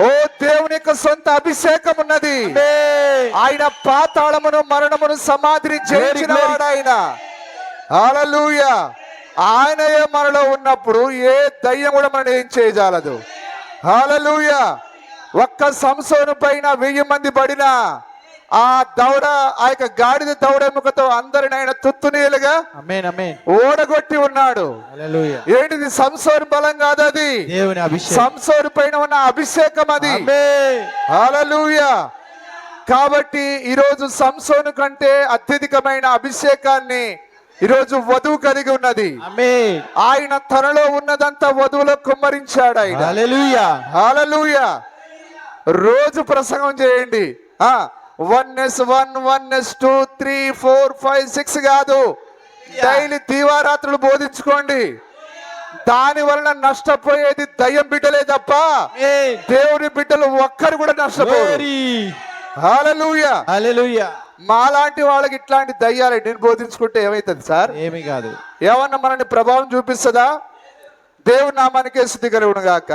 ఓ దేవుని యొక్క సొంత అభిషేకం ఉన్నది. ఆయన పాతాళమును మరణమును సమాధిని జయించిన వాడు ఆయన. హల్లెలూయా. ఆయనయే మనలో ఉన్నప్పుడు ఏ దయ్యం కూడా మనం ఏం చేయజాలదు. హల్లెలూయా. ఒక్క సంసోను పైన 1000 మంది పడినా ఆ దౌడ, ఆ యొక్క గాడిద దౌడముఖతో అందరిని ఆయన తుత్తునీలుగా ఓడగొట్టి ఉన్నాడు. ఏంటిది? సంసోను బలం కాదు, అది సంసోను పైన ఉన్న అభిషేకం అది. హల్లెలూయా. కాబట్టి ఈరోజు సంసోను కంటే అత్యధికమైన అభిషేకాన్ని ఈరోజు వధువు కలిగి ఉన్నది. ఆయన తనలో ఉన్నదంతా వధువులో కుమ్మరించాడు ఆయన. హల్లెలూయా. రోజు ప్రసంగం చేయండి. 1S1 1S2 3 4 5 6 కాదు, డైలీ దీవారాత్రులు బోధించుకోండి. దాని వలన నష్టపోయేది దయ్యం బిడ్డలే తప్ప దేవుని బిడ్డలు ఒక్కరు కూడా నష్టపోరు. హల్లెలూయా. హల్లెలూయా. మాలాంటి వాళ్ళకి ఇట్లాంటి దయ్యాలు నేను బోధించుకుంటే ఏమైతుంది సార్? ఏమీ కాదు. ఏమన్నా మనల్ని ప్రభావం చూపిస్తుందా? దేవుని నామానికే స్తుతి కలుగును గాక.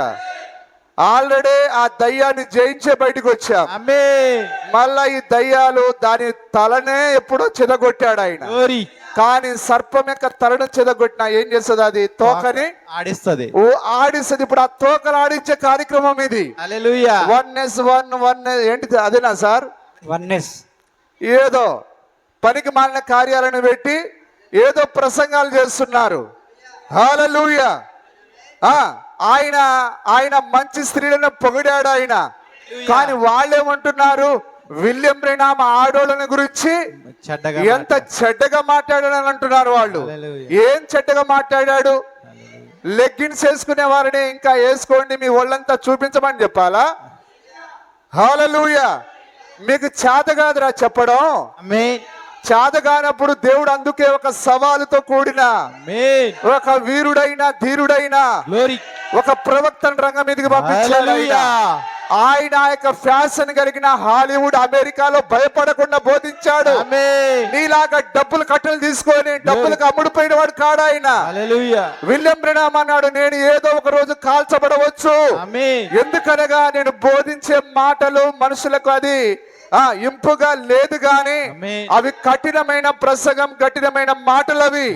ఆల్రెడీ ఆ దయ్యాన్ని జయించే బయటకు వచ్చాం. మళ్ళా ఈ దయ్యాలు దాని తలనే ఎప్పుడో చెదగొట్టాడు ఆయన. కానీ సర్పం యొక్క తలను చెదగొట్టినా ఏం చేస్తుంది? అది తోకని ఆడిస్తుంది. ఇప్పుడు ఆ తోకలు ఆడించే కార్యక్రమం ఇది. 1S1 ఏంటి అదేనా సార్? 1S ఏదో పనికి మాలిన కార్యాలను పెట్టి ఏదో ప్రసంగాలు చేస్తున్నారు. హల్లెలూయా. ఆయన మంచి స్త్రీలను పొగిడాడు ఆయన. కానీ వాళ్ళేమంటున్నారు? విలియం బ్రెనామ్ ఆడోళ్ళని గురించి ఎంత చెడ్డగా మాట్లాడాడని అంటున్నారు వాళ్ళు. ఏం చెడ్డగా మాట్లాడాడు? లెగ్గిన్స్ వేసుకునే వారిని ఇంకా వేసుకోండి, మీ ఒళ్ళంతా చూపించమని చెప్పాలా? హల్లెలూయా. మీకు చేత కాదురా చెప్పడం. చేతగానప్పుడు దేవుడు అందుకే ఒక సవాలుతో కూడిన ఒక వీరుడైన ధీరుడైన ఒక ప్రవక్తను రంగం మీదకి పంపించాడు. ఆయన ఆ యొక్క ఫ్యాషన్ కలిగిన హాలీవుడ్ అమెరికాలో భయపడకుండా బోధించాడు. నీలాగా డబ్బులు కట్టలు తీసుకొని డబ్బులకు అమ్ముడుపోయిన వాడు కాడు ఆయన. విలియం బ్రెనామ్ అన్నాడు, నేను ఏదో ఒక రోజు కాల్చబడవచ్చు, ఎందుకనగా నేను బోధించే మాటలు మనుషులకు అది ఇంపుగా లేదు, గాని అవి కఠినమైన ప్రసంగం, కఠినమైన మాటలు అవి.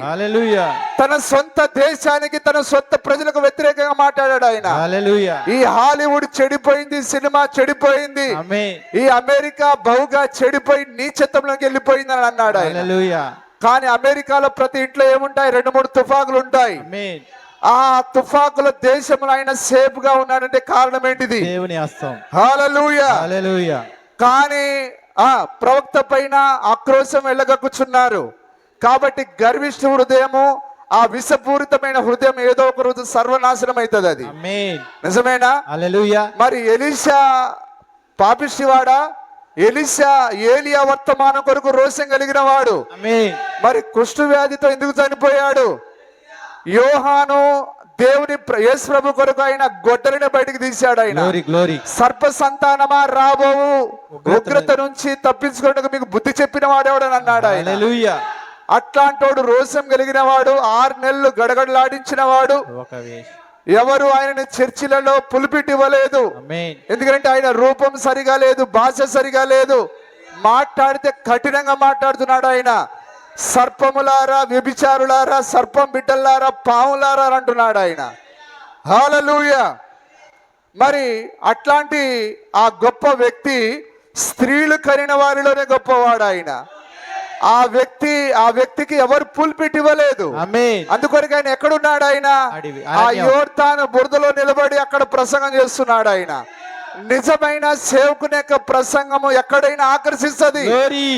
తన సొంత దేశానికి, తన సొంత ప్రజలకు వ్యతిరేకంగా మాట్లాడాడు ఆయన. ఈ హాలీవుడ్ చెడిపోయింది, సినిమా చెడిపోయింది, ఈ అమెరికా బహుగా చెడిపోయి నీచత్వంలోకి వెళ్ళిపోయింది అని అన్నాడు ఆయన. కానీ అమెరికాలో ప్రతి ఇంట్లో ఏముంటాయి? 2-3 తుఫాకులు ఉంటాయి. ఆ తుఫాకుల దేశంలో ఆయన సేఫ్ గా ఉన్నాడంటే కారణం ఏంటిది? హల్లెలూయా. కానీ ప్రవక్త పైన ఆక్రోశం వెళ్ళగక్కుచున్నారు. కాబట్టి గర్విష్ఠ హృదయము, ఆ విషపూరితమైన హృదయం ఏదో ఒక రోజు సర్వనాశనం అవుతుంది. అది ఆమేన్. నిజమేనా? హల్లెలూయా. మరి ఎలీషా పాపిష్టివాడా? ఎలీషా ఏలియా వర్తమానం కొరకు రోషం కలిగిన వాడు. ఆమేన్. మరి కుష్టు వ్యాధితో ఎందుకు చనిపోయాడు? యోహాను దేవుని యేసు ప్రభు కొరకు ఆయన గొడ్డలిని బయటికి తీశాడు. ఆయన గ్లోరీ గ్లోరీ. సర్ప సంతానమా రాబోవు ఉగ్రత నుంచి తప్పించుకోవడానికి మీకు బుద్ధి చెప్పిన వాడేవాడని అన్నాడు ఆయన. హల్లెలూయా. అట్లాంటోడు రోషం కలిగిన వాడు, 6 నెలలు గడగడలాడించిన వాడు. ఒక వేషం. ఎవరు ఆయనని చర్చిలలో పులిపిట్ ఇవ్వలేదు. ఆమేన్. ఎందుకంటే ఆయన రూపం సరిగా లేదు, భాష సరిగా లేదు, మాట్లాడితే కఠినంగా మాట్లాడుతున్నాడు. ఆయన సర్పములారా, వ్యభిచారులారా, సర్పం బిడ్డలారా, పాములారా అంటున్నాడు ఆయన. హల్లెలూయా. మరి అట్లాంటి ఆ గొప్ప వ్యక్తి స్త్రీలు కనిన వారిలోనే గొప్పవాడు ఆయన. ఆ వ్యక్తికి ఎవరు పుల్పిట్ ఇవ్వలేదు. ఆమేన్. అందుకొరకు ఆయన ఎక్కడున్నాడు? ఆయన అడవి, ఆ యోర్దాను బురదలో నిలబడి అక్కడ ప్రసంగం చేస్తున్నాడు. ఆయన నిజమైన సేవకుని యొక్క ప్రసంగము ఎక్కడైనా ఆకర్షిస్తుంది. గ్లోరీ.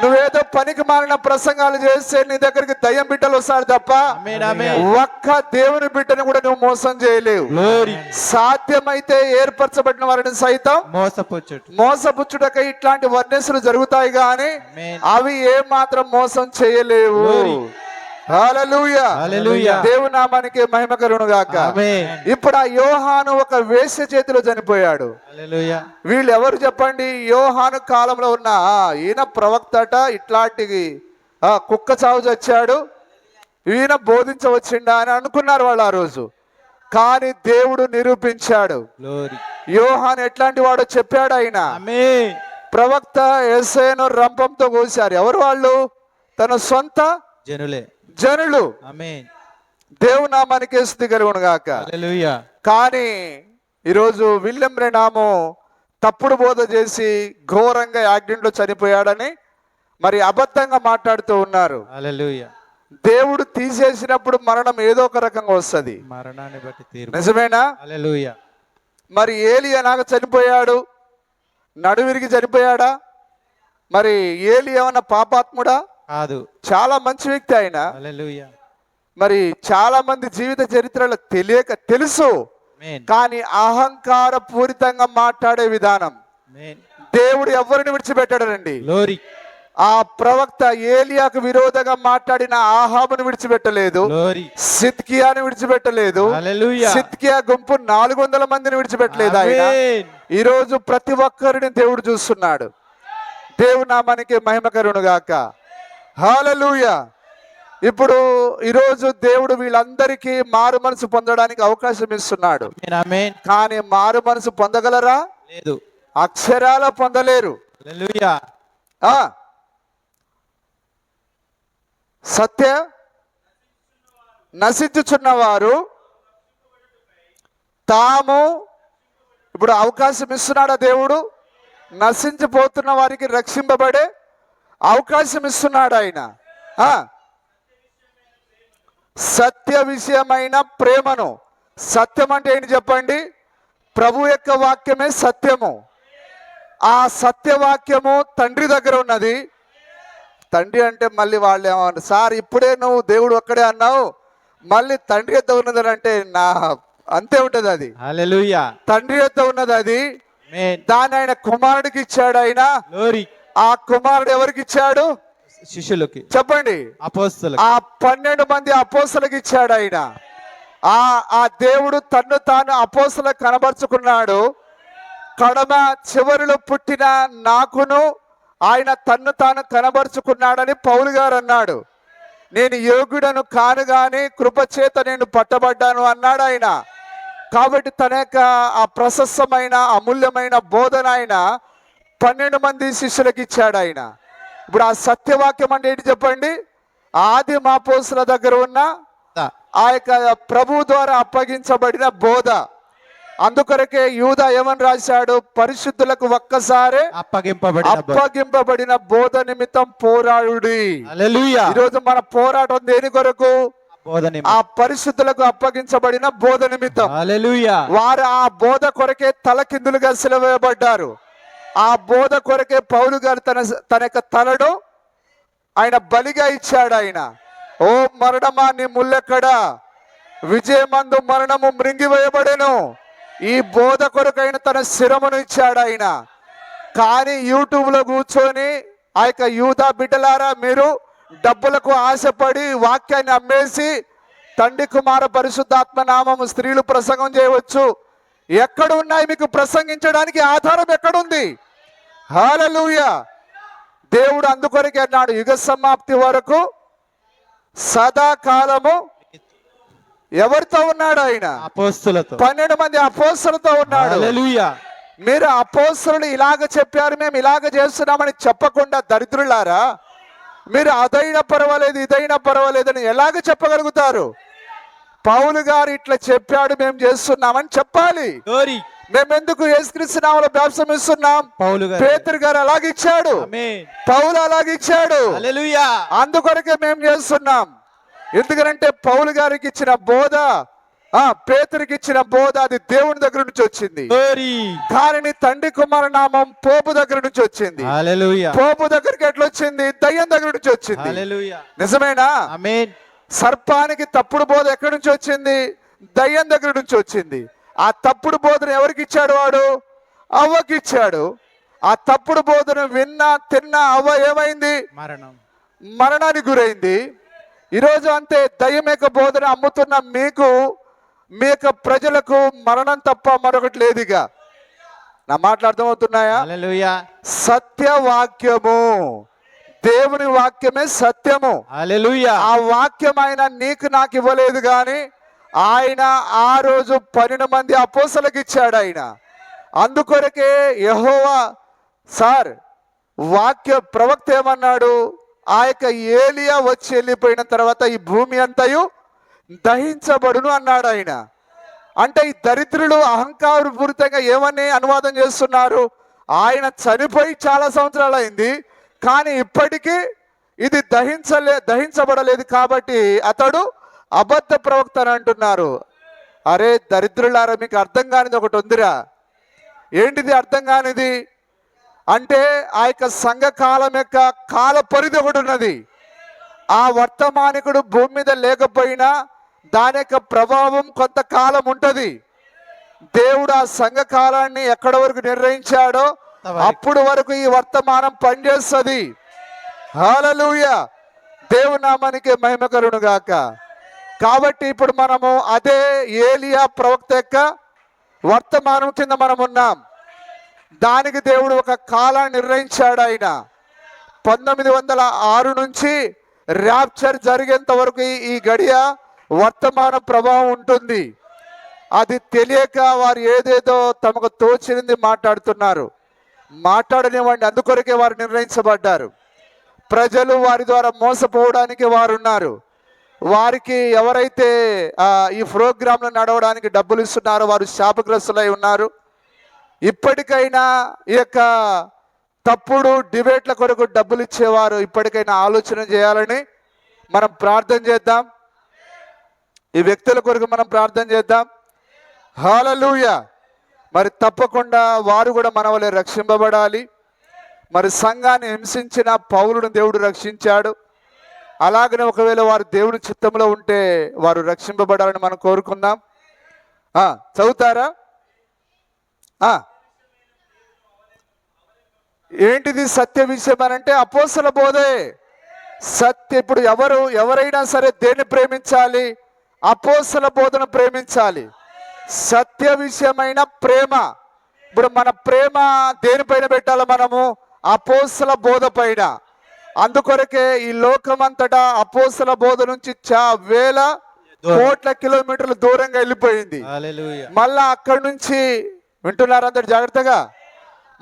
నువ్వేదో పనికి మాలిన ప్రసంగాలు చేస్తే నీ దగ్గరికి దయ్యం బిడ్డలు వస్తాడు తప్ప ఆమేన్. ఆమేన్. ఒక్క దేవుని బిడ్డను కూడా నువ్వు మోసం చేయలేవు. గ్లోరీ. సాధ్యమైతే ఏర్పరచబడిన వారిని సైతం మోసపుచ్చుట. మోసపుచ్చుటకై ఇట్లాంటి వర్ణస్సులు జరుగుతాయి గాని ఆమేన్. అవి ఏ మాత్రం మోసం చేయలేవు. Glory. హల్లెలూయా. హల్లెలూయా. దేవుని నామానికి మహిమ కలుగును గాక. ఆమేన్. ఇప్పుడు ఆ యోహాను ఒక వేశ్య చేతిలో చనిపోయాడు. హల్లెలూయా. వీళ్ళు ఎవరు చెప్పండి? యోహాను కాలంలో ఉన్న ఈయన ప్రవక్తట, ఇట్లాంటి కుక్క చావు చచ్చాడు, ఈయన బోధించవచ్చిండా అని అనుకున్నారు వాళ్ళు ఆ రోజు. కానీ దేవుడు నిరూపించాడు. గ్లోరీ. యోహాను ఎట్లాంటి వాడో చెప్పాడు ఆయన. ఆమేన్. ప్రవక్త యేసయ్యను రంపంతో కోశారు. ఎవరు వాళ్ళు? తన సొంత జనులు. ఆమేన్. దేవుని నామానికి స్తుతి కలుగును గాక. హల్లెలూయా. కానీ ఈరోజు విలియం రెనాము తప్పుడు బోధ చేసి ఘోరంగా యాక్సిడెంట్లో చనిపోయాడని మరి అబద్ధంగా మాట్లాడుతూ ఉన్నారు. హల్లెలూయా. దేవుడు తీసేసినప్పుడు మరణం ఏదో ఒక రకంగా వస్తుంది. మరణాన్ని బట్టి తీర్పు. నిజమేనా? హల్లెలూయా. మరి ఏలియా నాగ చనిపోయాడు, నడువిరిగి చనిపోయాడా? మరి ఏలి ఏమన్నా పాపాత్ముడా? కాదు. చాలా మంచి వ్యక్తి ఆయన. హల్లెలూయా. మరి చాలా మంది జీవిత చరిత్రలో తెలుసు, ఆమేన్. కానీ అహంకార పూరితంగా మాట్లాడే విధానం. ఆమేన్. దేవుడు ఎవరిని విడిచిపెట్టాడండి? గ్లోరీ. ఆ ప్రవక్త ఏలియాకు విరోధంగా మాట్లాడిన ఆహాబును విడిచిపెట్టలేదు, గ్లోరీ. సిద్కియాను విడిచిపెట్టలేదు, హల్లెలూయా. సిద్కియా గుంపు 400 మందిని విడిచిపెట్టలేదు ఆయన. ఆమేన్. ఈరోజు ప్రతి ఒక్కరిని దేవుడు చూస్తున్నాడు. దేవుని నామానికి మహిమ కలుగును గాక. హల్లెలూయా. ఇప్పుడు ఈరోజు దేవుడు వీళ్ళందరికీ మారు మనసు పొందడానికి అవకాశం ఇస్తున్నాడు. ఆమేన్. ఆమేన్. కానీ మారు మనసు పొందగలరా? లేదు. అక్షరాల పొందలేరు. హల్లెలూయా. ఆ సత్య నశించుచున్నవారు తాము, ఇప్పుడు అవకాశం ఇస్తున్నాడా దేవుడు? నశించిపోతున్న వారికి రక్షింపబడే అవకాశం ఇస్తున్నాడు ఆయన. సత్య విషయమైన ప్రేమను. సత్యం అంటే ఏంటి చెప్పండి? ప్రభు యొక్క వాక్యమే సత్యము. ఆ సత్యవాక్యము తండ్రి దగ్గర ఉన్నది. తండ్రి అంటే మళ్ళీ వాళ్ళు ఏమన్నారు, సార్ ఇప్పుడే నువ్వు దేవుడు ఒక్కడే అన్నావు, మళ్ళీ తండ్రి యొద్ద ఉన్నదని అంటే నా అంతే ఉంటది. అది హల్లెలూయా. తండ్రి యొద్ద ఉన్నది. అది ఆమేన్. దాన్ని ఆయన కుమారుడికి ఇచ్చాడు. ఆయన గ్లోరీ. ఆ కుమారుడు ఎవరికి ఇచ్చాడు శిష్యులకి చెప్పండి? అపోస్తలులకు. ఆ 12 మంది అపోస్తలకు ఇచ్చాడు ఆయన. ఆ దేవుడు తన్ను తాను అపోస్తలకు కనబరుచుకున్నాడు. కడమ చివరిలో పుట్టిన నాకును ఆయన తన్ను తాను కనబరుచుకున్నాడని పౌలు గారు అన్నాడు. నేను యోగ్యుడను కాను గాని కృపచేత నేను పట్టబడ్డాను అన్నాడు ఆయన. కాబట్టి తన యొక్క ఆ ప్రశస్తమైన అమూల్యమైన బోధన ఆయన 12 మంది శిష్యులకు ఇచ్చాడు ఆయన. ఇప్పుడు ఆ సత్యవాక్యం అంటే ఏంటి చెప్పండి? ఆది అపోస్తలుల దగ్గర ఉన్న ఆ యొక్క ప్రభు ద్వారా అప్పగించబడిన బోధ. అందుకొరకే యూదా ఏమని రాశాడు? పరిశుద్ధులకు ఒక్కసారి అప్పగింపబడిన బోధ నిమిత్తం పోరాడుడి. హల్లెలూయా. ఈరోజు మన పోరాటం దేని కొరకు? ఆ పరిశుద్ధులకు అప్పగించబడిన బోధ నిమిత్తం. హల్లెలూయా. వారు ఆ బోధ కొరకే తలకిందులుగా సిలువేయబడ్డారు. ఆ బోధ కొరకే పౌలు గారు తన యొక్క తలను ఆయన బలిగా ఇచ్చాడు. ఆయన ఓ మరణమా నీ ముల్లెక్కడా, విజయమందు మరణము మృంగివేయబడెను. ఈ బోధ కొరకైన తన శిరమును ఇచ్చాడు ఆయన. కానీ యూట్యూబ్లో కూర్చొని ఆ యొక్క యూదా బిడ్డలారా, మీరు డబ్బులకు ఆశపడి వాక్యాన్ని అమ్మేసి తండ్రి కుమార పరిశుద్ధాత్మ నామము స్త్రీలు ప్రసంగం చేయవచ్చు. ఎక్కడ ఉన్నాయి మీకు ప్రసంగించడానికి ఆధారం ఎక్కడుంది? హల్లెలూయా. దేవుడు అందుకొరకే అన్నాడు, యుగ సమాప్తి వరకు సదాకాలము ఎవరితో ఉన్నాడు? ఆయన అపోస్తులతో 12 మంది అపోస్తలులతో ఉన్నాడు. హల్లెలూయా. మీరు అపోస్తలులు ఇలాగ చెప్పారు, మేము ఇలాగ చేస్తున్నామని చెప్పకుండా దరిద్రులారా, మీరు అదైనా పర్వాలేదు ఇదైనా పర్వాలేదు అని ఎలాగ చెప్పగలుగుతారు? పౌలు గారు ఇట్లా చెప్పాడు, మేము చేస్తున్నామని చెప్పాలి. గ్లోరీ. మేము ఎందుకు యేసుక్రీస్తు నామములో బాప్తిసం ఇస్తున్నాం? పౌలు గారు. పేతురు గారు అలాగిచ్చాడు, ఆమేన్. పౌలు అలాగిచ్చాడు. హల్లెలూయా. అందుకొరకే మేము చేస్తున్నాం. ఎందుకంటే పౌలు గారికి ఇచ్చిన బోధ, పేతురికి ఇచ్చిన బోధ అది దేవుని దగ్గర నుంచి వచ్చింది. గ్లోరీ. కానీ తండ్రి కుమార నామం పోపు దగ్గర నుంచి వచ్చింది. హల్లెలూయా. పోపు దగ్గరికి ఎట్లా వచ్చింది? దయ్యం దగ్గర నుంచి వచ్చింది. హల్లెలూయా. నిజమేనా? ఆమేన్. సర్పానికి తప్పుడు బోధ ఎక్కడి నుంచి వచ్చింది? దయ్యం దగ్గర నుంచి వచ్చింది. ఆ తప్పుడు బోధను ఎవరికి ఇచ్చాడు? వాడు అవ్వకి ఇచ్చాడు. ఆ తప్పుడు బోధను తిన్న అవ్వ ఏమైంది? మరణానికి గురైంది. ఈరోజు అంతే, దయ్యం యొక్క బోధన అమ్ముతున్న మీకు, మీ యొక్క ప్రజలకు మరణం తప్ప మరొకటి లేదుగా. నా మాటలు అర్థమవుతున్నాయా? హల్లెలూయా. సత్యవాక్యము, దేవుని వాక్యమే సత్యము. హల్లెలూయా. ఆ వాక్యం ఆయన నీకు నాకు ఇవ్వలేదు, కానీ ఆయన ఆ రోజు 12 మంది అపోస్తలులకు ఇచ్చాడు ఆయన. అందుకొరకే యెహోవా సార్ వాక్య ప్రవక్త ఏమన్నాడు? ఆ యొక్క ఏలియా వచ్చి వెళ్ళిపోయిన తర్వాత ఈ భూమి అంతయు దహించబడును అన్నాడు ఆయన. అంటే ఈ దరిద్రులు అహంకారపూరితంగా ఏమని అనువాదం చేస్తున్నారు? ఆయన చనిపోయి చాలా సంవత్సరాలు అయింది, కానీ ఇప్పటికీ ఇది దహించబడలేదు కాబట్టి అతడు అబద్ధ ప్రవక్త అని అంటున్నారు. అరే దరిద్రులారా, మీకు అర్థం కానిది ఒకటి ఉందిరా. ఏంటిది అర్థం కానిది? అంటే ఆ యొక్క సంఘకాలం యొక్క కాల పరిధి ఒకటి ఉన్నది. ఆ వర్తమానికుడు భూమి మీద లేకపోయినా దాని యొక్క ప్రభావం కొంతకాలం ఉంటుంది. దేవుడు ఆ సంఘకాలాన్ని ఎక్కడి వరకు నిర్ణయించాడో అప్పుడు వరకు ఈ వర్తమానం పనిచేస్తుంది. హల్లెలూయా. దేవుని నామానికి మహిమ కలుగును గాక. కాబట్టి ఇప్పుడు మనము అదే ఏలియా ప్రవక్త యొక్క వర్తమానం కింద మనం ఉన్నాం. దానికి దేవుడు ఒక కాలాన్ని నిర్ణయించాడు. ఆయన 1906 నుంచి ర్యాప్చర్ జరిగేంత వరకు ఈ గడియ వర్తమాన ప్రభావం ఉంటుంది. అది తెలియక వారు ఏదేదో తమకు తోచినది మాట్లాడుతున్నారు. మాట్లాడనివ్వండి, అందుకొరకే వారు నిర్ణయించబడ్డారు. ప్రజలు వారి ద్వారా మోసపోవడానికి వారు ఉన్నారు. వారికి ఎవరైతే ఈ ప్రోగ్రాంలు నడవడానికి డబ్బులు ఇస్తున్నారో వారు శాపగ్రస్తులై ఉన్నారు. ఇప్పటికైనా ఈ యొక్క తప్పుడు డిబేట్ల కొరకు డబ్బులు ఇచ్చేవారు ఇప్పటికైనా ఆలోచన చేయాలని మనం ప్రార్థన చేద్దాం. ఈ వ్యక్తుల కొరకు మనం ప్రార్థన చేద్దాం. హల్లెలూయా. మరి తప్పకుండా వారు కూడా మన వలె రక్షింపబడాలి. మరి సంఘాన్ని హింసించిన పౌలును దేవుడు రక్షించాడు. అలాగనే ఒకవేళ వారు దేవుని చిత్తంలో ఉంటే వారు రక్షింపబడాలని మనం కోరుకుందాం. చదువుతారా? ఏంటిది సత్య విషయం అని అంటే అపోస్తల బోధే సత్య. ఇప్పుడు ఎవరైనా సరే దేన్ని ప్రేమించాలి? అపోస్తల బోధన ప్రేమించాలి. సత్య విషయమైన ప్రేమ. ఇప్పుడు మన ప్రేమ దేనిపైన పెట్టాలి? మనము అపోస్తల బోధ పైన. అందుకొరకే ఈ లోకమంతటా అపోస్తల బోధ నుంచి వేల కోట్ల కిలోమీటర్లు దూరంగా వెళ్ళిపోయింది. మళ్ళా అక్కడి నుంచి వింటున్నారు అందరు జాగ్రత్తగా.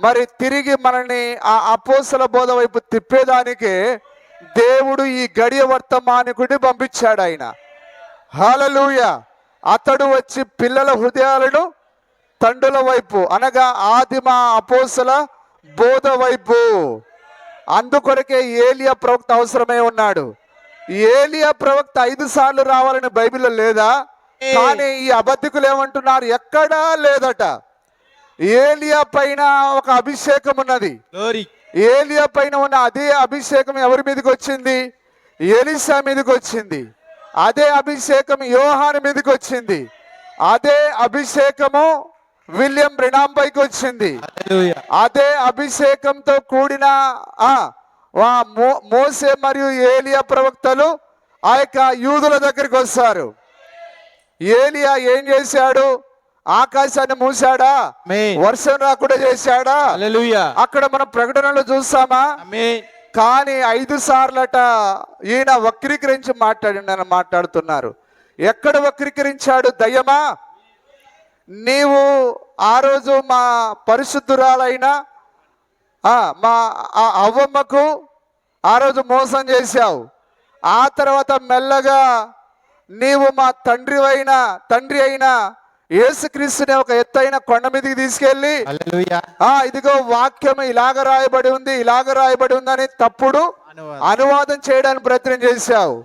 మరి తిరిగి మనల్ని ఆ అపోస్తల బోధ వైపు తిప్పేదానికి దేవుడు ఈ గడియ వర్తమానికుడిని పంపించాడు ఆయన. హల్లెలూయా. అతడు వచ్చి పిల్లల హృదయాలను తండ్రుల వైపు అనగా ఆదిమ అపోస్తల బోధ వైపు. అందుకొరకే ఏలియా ప్రవక్త అవసరమై ఉన్నాడు. ఏలియా ప్రవక్త 5 సార్లు రావాలని బైబిల్లో లేదా? కానీ ఈ అబద్ధికులు ఏమంటున్నారు? ఎక్కడా లేదట. ఏలియా పైన ఒక అభిషేకం ఉన్నది. ఏలియా పైన ఉన్న అదే అభిషేకం ఎవరి మీదకి వచ్చింది? ఎలీషా మీదకి వచ్చింది. అదే అభిషేకం యోహాను మీదకి వచ్చింది. అదే అభిషేకము విలియం బ్రెనామ్ పైకి వచ్చింది. అదే అభిషేకంతో కూడిన మోసే మరియు ఏలియా ప్రవక్తలు ఆ యొక్క యూదుల దగ్గరికి వస్తారు. ఏలియా ఏం చేశాడు? ఆకాశాన్ని మూసాడా? వర్షం రాకుండా చేశాడా? అక్కడ మనం ప్రకటనలో చూస్తామా? కానీ 5 సార్లట ఈయన వక్రీకరించి మాట్లాడుతున్నారు. ఎక్కడ వక్రీకరించాడు? దయ్యమా, నీవు ఆ రోజు మా పరిశుద్ధురాలైన మా అవ్వమ్మకు ఆ రోజు మోసం చేశావు. ఆ తర్వాత మెల్లగా నీవు మా తండ్రి అయిన యేసుక్రీస్తుని ఒక ఎత్తైన కొండ మీదకి తీసుకెళ్ళి ఇదిగో వాక్యం ఇలాగ రాయబడి ఉంది అని తప్పుడు అనువాదం చేయడానికి ప్రయత్నం చేశావు.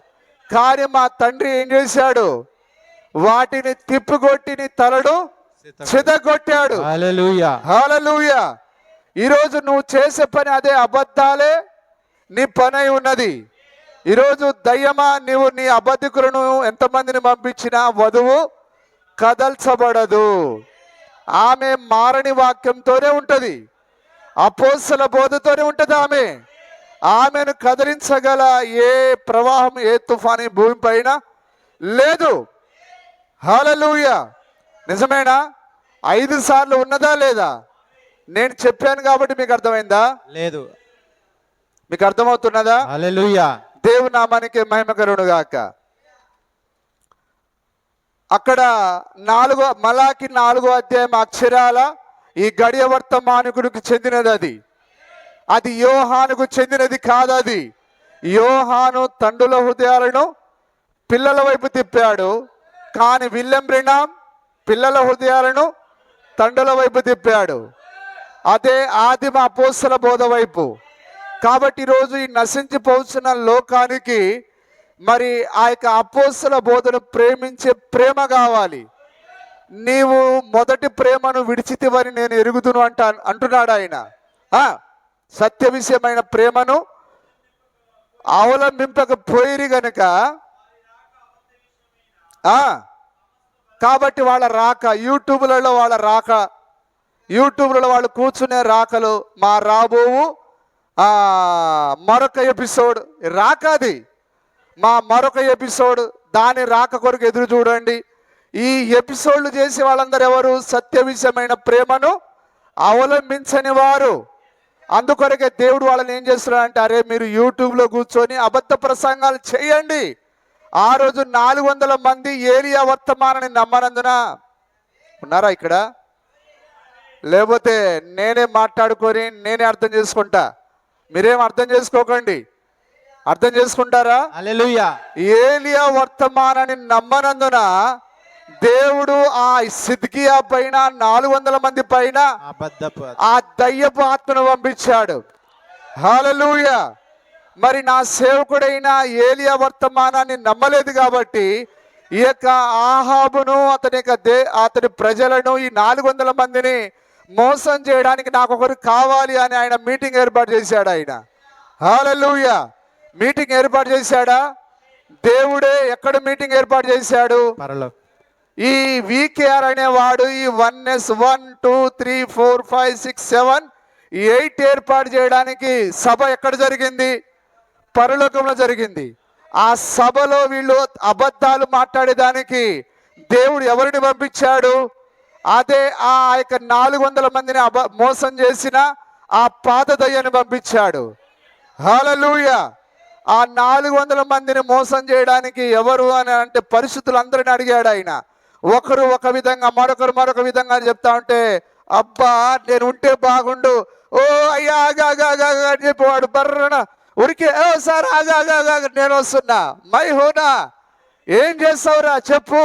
కానీ మా తండ్రి ఏం చేశాడు? వాటిని తిప్పుకొట్టి నీ తలడు చితగొట్టాడు. హల్లెలూయా. ఈరోజు నువ్వు చేసే పని అదే అబద్ధాలే నీ పని అయి ఉన్నది. ఈరోజు దయ్యమా, నీవు నీ అబద్ధికులను ఎంతమందిని పంపించినా వధువు కదల్చబడదు. ఆమె మారని వాక్యంతోనే ఉంటది, అపోస్తల బోధతోనే ఉంటది. ఆమెను కదిలించగల ఏ ప్రవాహం, ఏ తుఫాను భూమి పైన లేదు. హల్లెలూయా. నిజమేనా? 5 సార్లు ఉన్నదా లేదా? నేను చెప్పాను కాబట్టి మీకు అర్థమైందా? లేదు. మీకు అర్థమవుతున్నదా? హల్లెలూయా. దేవుని నామానికి మహిమ కలుగును గాక. అక్కడ మలాకి 4వ అధ్యాయం అక్షరాల ఈ గడియ వర్తమానికుడికి చెందినది. అది యోహానుకు చెందినది కాదు. అది యోహాను తండ్రుల హృదయాలను పిల్లల వైపు తిప్పాడు. కానీ విలియం బ్రెనామ్ పిల్లల హృదయాలను తండ్రుల వైపు తిప్పాడు. అదే ఆదిమ అపోస్తల బోధ వైపు. కాబట్టి ఈరోజు ఈ నశించిపోతున్న లోకానికి మరి ఆ యొక్క అపోస్తల బోధను ప్రేమించే ప్రేమ కావాలి. నీవు మొదటి ప్రేమను విడిచితివని నేను ఎరుగుదును అంటున్నాడు ఆయన. సత్య విషయమైన ప్రేమను అవలంబింపకపోయిరి గనుక కాబట్టి వాళ్ళ రాక, యూట్యూబ్లలో వాళ్ళు కూర్చునే రాకలు, మా రాబోవు మరొక ఎపిసోడ్ రాకది, మా మరొక ఎపిసోడ్, దాని రాక కొరకు ఎదురు చూడండి. ఈ ఎపిసోడ్లు చేసే వాళ్ళందరూ ఎవరు? సత్య విషయమైన ప్రేమను అవలంబించని వారు. అందుకొరకే దేవుడు వాళ్ళని ఏం చేస్తున్నాడంటే, అరే మీరు యూట్యూబ్లో కూర్చొని అబద్ధ ప్రసంగాలు చేయండి. ఆ రోజు 400 మంది ఏలియా వర్తమానాన్ని నమ్మనందున ఉన్నారా ఇక్కడ? లేకపోతే నేనే మాట్లాడుకొని నేనే అర్థం చేసుకుంటా, మీరేం అర్థం చేసుకోకండి. అర్థం చేసుకుంటారా? హల్లెలూయా. ఏలియా వర్తమానాన్ని నమ్మనందున దేవుడు ఆ సిద్కియా పైన 400 మంది పైన ఆ దయ్యపు ఆత్మను పంపించాడు. హల్లెలూయా. మరి నా సేవకుడైన ఏలియా వర్తమానాన్ని నమ్మలేదు కాబట్టి ఈ యొక్క ఆహాబును అతని ప్రజలను ఈ 400 మందిని మోసం చేయడానికి నాకు ఒకరు కావాలి అని ఆయన మీటింగ్ ఏర్పాటు చేశాడు. ఆయన హల్లెలూయా. మీటింగ్ ఏర్పాటు చేశాడా? దేవుడే. ఎక్కడ మీటింగ్ ఏర్పాటు చేశాడు? ఈ వికేఆర్ అనేవాడు ఈ 1S 1 2 3 4 5 6 7 8 ఏర్పాటు చేయడానికి సభ ఎక్కడ జరిగింది? పరలోకంలో జరిగింది. ఆ సభలో వీళ్ళు అబద్ధాలు మాట్లాడేదానికి దేవుడు ఎవరిని పంపించాడు? అదే ఆ యొక్క 400 మందిని మోసం చేసిన ఆ పాత దయ్యాన్ని పంపించాడు. హల్లెలూయా. ఆ 400 మందిని మోసం చేయడానికి ఎవరు అని అంటే పరిశుద్ధులందరిని అడిగాడు ఆయన. ఒకరు ఒక విధంగా, మరొకరు మరొక విధంగా అని చెప్తా ఉంటే, అబ్బా నేను ఉంటే బాగుండు, ఓ అయ్యా ఆగా అని చెప్పేవాడు. బర్రన ఉరికి, ఓ సార్ ఆగా నేను వస్తున్నా, మై హోనా, ఏం చేస్తావురా చెప్పు,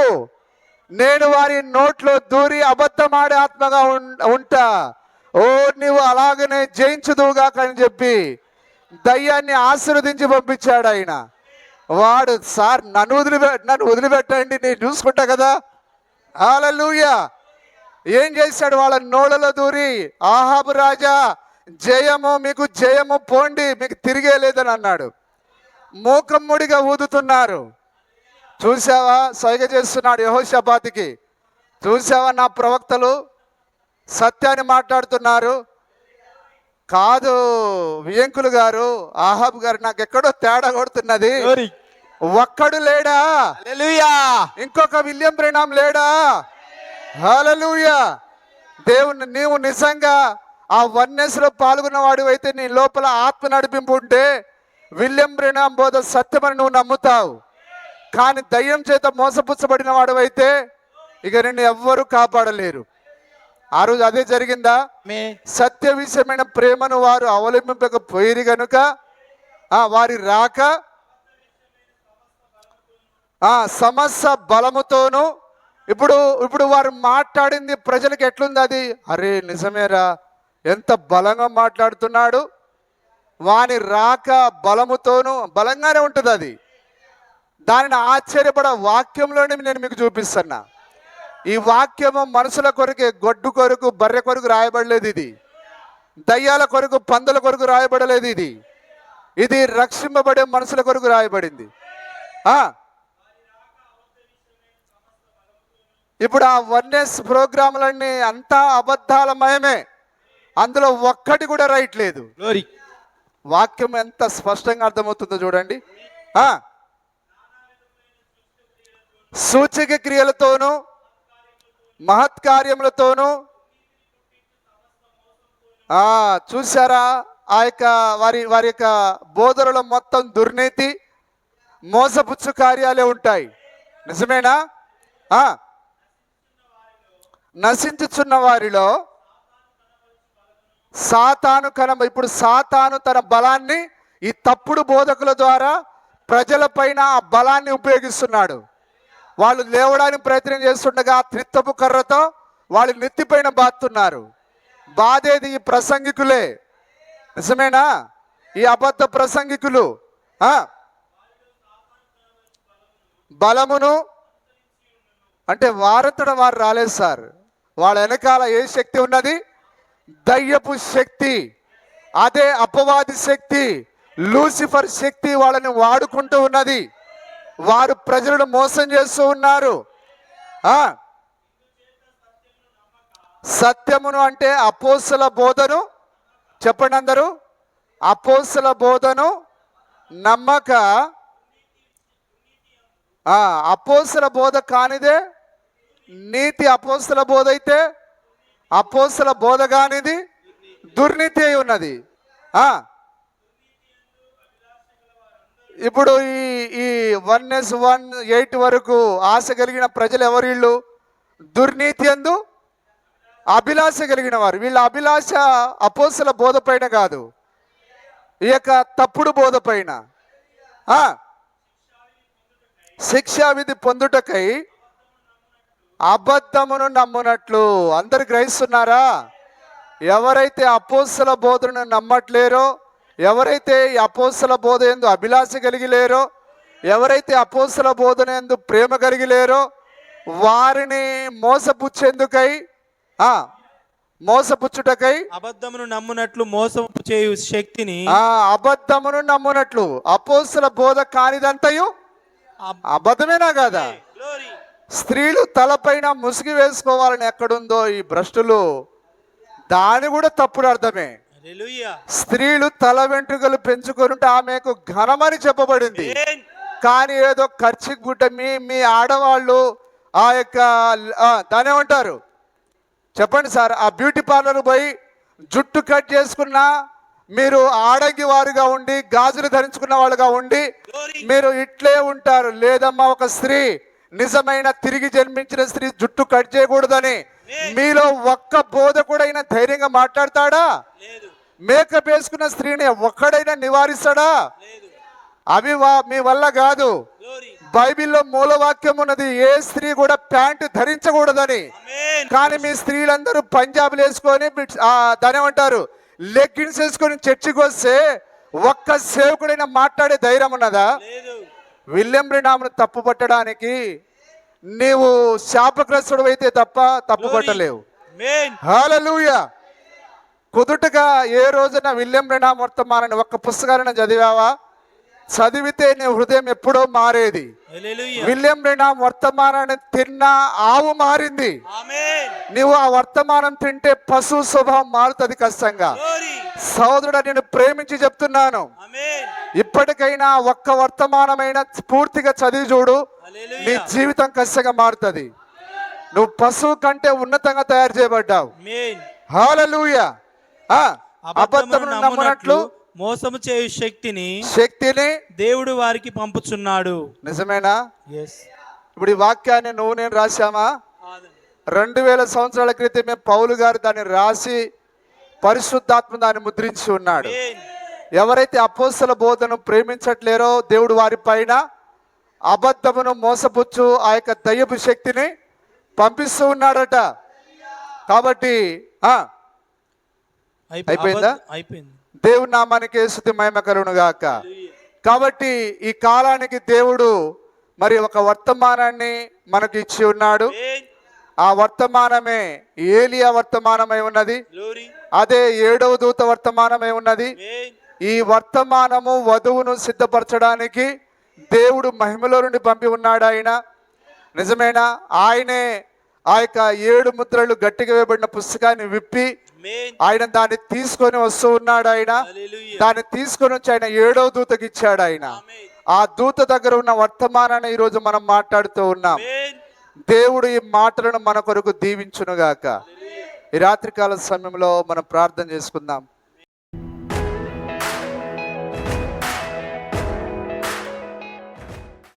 నేను వారి నోట్లో దూరి అబద్ధమాడే ఆత్మగా ఉంటా, ఓ నువ్వు అలాగనే జయించుదువుగా అని చెప్పి దయ్యాన్ని ఆశీర్వదించి పంపించాడు ఆయన. వాడు, సార్ నన్ను వదిలిపెట్టండి, నేను చూసుకుంటా కదా. హల్లెలూయా. ఏం చేశాడు? వాళ్ళ నోళ్ళలో దూరి, ఆహాబు రాజా జయము, మీకు జయము, పోండి, మీకు తిరిగే లేదని అన్నాడు. మూకమ్ముడిగా ఊదుతున్నారు. చూసావా, సైగ చేస్తున్నాడు యెహోషాపాతుకి. చూసావా, నా ప్రవక్తలు సత్యాన్ని మాట్లాడుతున్నారు. కాదు వియంకులు గారు, ఆహాబ్ గారు, నాకు ఎక్కడో తేడా కొడుతున్నది. ఒక్కడు లేడా? ఇంకొక విలియం బ్రెనాం లేడా? హల్లెలూయా. దేవుని, నీవు నిజంగా ఆ వన్నెస్ లో పాల్గొన్నవాడు అయితే, నీ లోపల ఆత్మ నడిపింపు ఉంటే విలియం బ్రెనాం బోధ సత్యమని నువ్వు నమ్ముతావు. కానీ దయ్యం చేత మోసపుచ్చబడిన వాడు అయితే ఇక నిన్ను ఎవ్వరూ కాపాడలేరు. ఆ రోజు అదే జరిగిందా? సత్య విషయమైన ప్రేమను వారు అవలంబింపకపోయిరి గనుక వారి రాక సమస్త బలముతోను. ఇప్పుడు వారు మాట్లాడింది ప్రజలకు ఎట్లుంది? అది అరే నిజమేరా, ఎంత బలంగా మాట్లాడుతున్నాడు. వాని రాక బలముతోను, బలంగానే ఉంటుంది అది. దానిని ఆశ్చర్యపడ వాక్యంలోనే నేను మీకు చూపిస్తున్నా. ఈ వాక్యము మనుషుల కొరకే, గొడ్డు కొరకు, బర్రె కొరకు రాయబడలేదు. ఇది దయ్యాల కొరకు, పందుల కొరకు రాయబడలేదు. ఇది రక్షింపబడే మనుషుల కొరకు రాయబడింది. ఇప్పుడు ఆ వన్నెస్ ప్రోగ్రాంలన్నీ అంతా అబద్ధాలమయమే. అందులో ఒక్కటి కూడా రైట్ లేదు. వాక్యం ఎంత స్పష్టంగా అర్థమవుతుందో చూడండి. సూచక క్రియలతోనూ మహత్కార్యములతోనూ చూసారా, ఆ యొక్క వారి యొక్క బోధనలో మొత్తం దుర్నీతి, మోసపుచ్చు కార్యాలే ఉంటాయి. నిజమేనా? నశించుచున్న వారిలో సాతాను ఇప్పుడు సాతాను తన బలాన్ని ఈ తప్పుడు బోధకుల ద్వారా ప్రజల పైన ఆ బలాన్ని ఉపయోగిస్తున్నాడు. వాళ్ళు లేవడానికి ప్రయత్నం చేస్తుండగా త్రిత్తపు కర్రతో వాళ్ళు నెత్తిపైన బాతున్నారు. బాధేది ఈ ప్రసంగికులే. నిజమేనా? ఈ అబద్ధ ప్రసంగికులు బలమును అంటే వారంతట వారు రాలేదు సార్. వాళ్ళ వెనకాల ఏ శక్తి ఉన్నది? దయ్యపు శక్తి. అదే అపవాది శక్తి, లూసిఫర్ శక్తి వాళ్ళని వాడుకుంటూ ఉన్నది. వారు ప్రజలను మోసం చేస్తూ ఉన్నారు. సత్యమును అంటే అపోస్తల బోధను, చెప్పండి అందరూ, అపోస్తల బోధను నమ్మక, అపోస్తల బోధ కానిదే నీతి. అపోస్తల బోధ అయితే అపోస్తల బోధ కానిది దుర్నీతి అయి ఉన్నది. ఇప్పుడు ఈ 1:8 వరకు ఆశ కలిగిన ప్రజలు ఎవరు? వీళ్ళు దుర్నీతి యందు అభిలాష కలిగిన వారు. వీళ్ళ అభిలాష అపోస్తల బోధ పైన కాదు, ఈ యొక్క తప్పుడు బోధ పైన. శిక్షావిధి పొందుటకై అబద్ధమును నమ్మునట్లు. అందరు గ్రహిస్తున్నారా? ఎవరైతే అపోస్తల బోధను నమ్మట్లేరో, ఎవరైతే ఈ అపోస్తల బోధ యందు అభిలాష కలిగి లేరో, ఎవరైతే అపోస్తల బోధన యందు ప్రేమ కలిగి లేరో, వారిని మోసపుచ్చేందుకై మోసపుచ్చుటకై అబద్ధమును నమ్మునట్లు మోసపు చేయు శక్తిని, అబద్ధమును నమ్మునట్లు. అపోస్తల బోధ కానిదంతయు అబద్ధమేనా కాదా? స్త్రీలు తలపైన ముసుగు వేసుకోవాలని ఎక్కడుందో ఈ భ్రష్టులు, దాని కూడా తప్పుడు అర్థమే. స్త్రీలు తల వెంట్రుకలు పెంచుకుంటే ఆమెకు ఘనమని చెప్పబడింది. కానీ ఏదో ఖర్చు గుడ్డ మీ ఆడవాళ్ళు ఆ యొక్క దాని ఏమంటారు చెప్పండి సార్, ఆ బ్యూటీ పార్లర్ పోయి జుట్టు కట్ చేసుకున్నా మీరు ఆడంగి వారుగా ఉండి, గాజులు ధరించుకున్న వాళ్ళుగా ఉండి మీరు ఇట్లే ఉంటారు. లేదమ్మా, ఒక స్త్రీ, నిజమైన తిరిగి జన్మించిన స్త్రీ జుట్టు కట్ చేయకూడదని మీలో ఒక్క బోధకుడైనా ధైర్యంగా మాట్లాడతాడా? మేకప్ వేసుకున్న స్త్రీని ఒక్కడైనా నివారిస్తాడా? అవి మీ వల్ల కాదు. బైబిల్లో మూలవాక్యం ఉన్నది, ఏ స్త్రీ కూడా ప్యాంటు ధరించకూడదని. కానీ మీ స్త్రీలందరూ పంజాబీలు వేసుకొని దాని ఏమంటారు లెగ్గిన్స్ వేసుకొని చర్చికి వస్తే ఒక్క సేవకుడైనా మాట్లాడే ధైర్యం ఉన్నదా? విలియం బ్రెనాంను తప్పు పట్టడానికి నీవు శాపగ్రస్తుడు అయితే తప్ప తప్పు పట్టలేవు. హల్లెలూయా. కుదుటగా ఏ రోజున విలియం బ్రెనాం వర్తమానాన్ని ఒక్క పుస్తకాలను చదివావా? చదివితే నీ హృదయం ఎప్పుడో మారేది. హల్లెలూయా. విలియం బ్రెనామ్ వర్తమానాన్ని తిన్న ఆవు మారింది. ఆమేన్. నువ్వు ఆ వర్తమానం తింటే పశువు స్వభావం మారుతుంది కష్టంగా. గ్లోరీ. సోదరుడా, నేను ప్రేమించి చెప్తున్నాను, ఆమేన్. ఇప్పటికైనా ఒక్క వర్తమానమైన పూర్తిగా చదివి చూడు, నీ హల్లెలూయా. జీవితం కష్టంగా మారుతుంది. నువ్వు పశువు కంటే ఉన్నతంగా తయారు చేయబడ్డావు. ఆమేన్. హల్లెలూయా. అబద్ధమును అబద్ధమును నమ్మునట్లు నమ్మునట్లు మోసము చేయు శక్తిని దేవుడు వారికి పంపుచున్నాడు. నిజమేనా? ఎస్. ఇప్పుడు ఈ వాక్యాన్ని నువ్వు నేను రాశామా? 2000 సంవత్సరాల క్రితమే పౌలు గారు దాన్ని రాసి పరిశుద్ధాత్మ దాన్ని ముద్రించి ఉన్నాడు. ఎవరైతే అపోస్తల బోధను ప్రేమించట్లేరో దేవుడు వారి పైన అబద్ధమును మోసపుచ్చు ఆ యొక్క దయ్యపు శక్తిని పంపిస్తూ ఉన్నాడట. కాబట్టి అయిపోయిందా? అయిపోయింది. దేవుని నామానికి స్తుతి మహిమ కలుగును గాక. కాబట్టి ఈ కాలానికి దేవుడు మరి ఒక వర్తమానాన్ని మనకి ఇచ్చి ఉన్నాడు. ఆ వర్తమానమే ఏలియా వర్తమానమై ఉన్నది. గ్లోరీ. అదే 7వ దూత వర్తమానమై ఉన్నది. ఈ వర్తమానము వధువును సిద్ధపరచడానికి దేవుడు మహిమలో నుండి పంపి ఉన్నాడు. ఆయన నిజమేనా? ఆయనే ఆ యొక్క 7 ముద్రలు గట్టిగా వేయబడిన పుస్తకాన్ని విప్పి ఆయన దాన్ని తీసుకొని వస్తూ ఉన్నాడు. ఆయన దాన్ని తీసుకొని వచ్చి ఆయన 7వ దూతకి ఇచ్చాడు. ఆయన ఆ దూత దగ్గర ఉన్న వర్తమానాన్ని ఈరోజు మనం మాట్లాడుతూ ఉన్నాం. దేవుడు ఈ మాటలను మన కొరకు దీవించునుగాక. ఈ రాత్రికాల సమయంలో మనం ప్రార్థన చేసుకుందాం.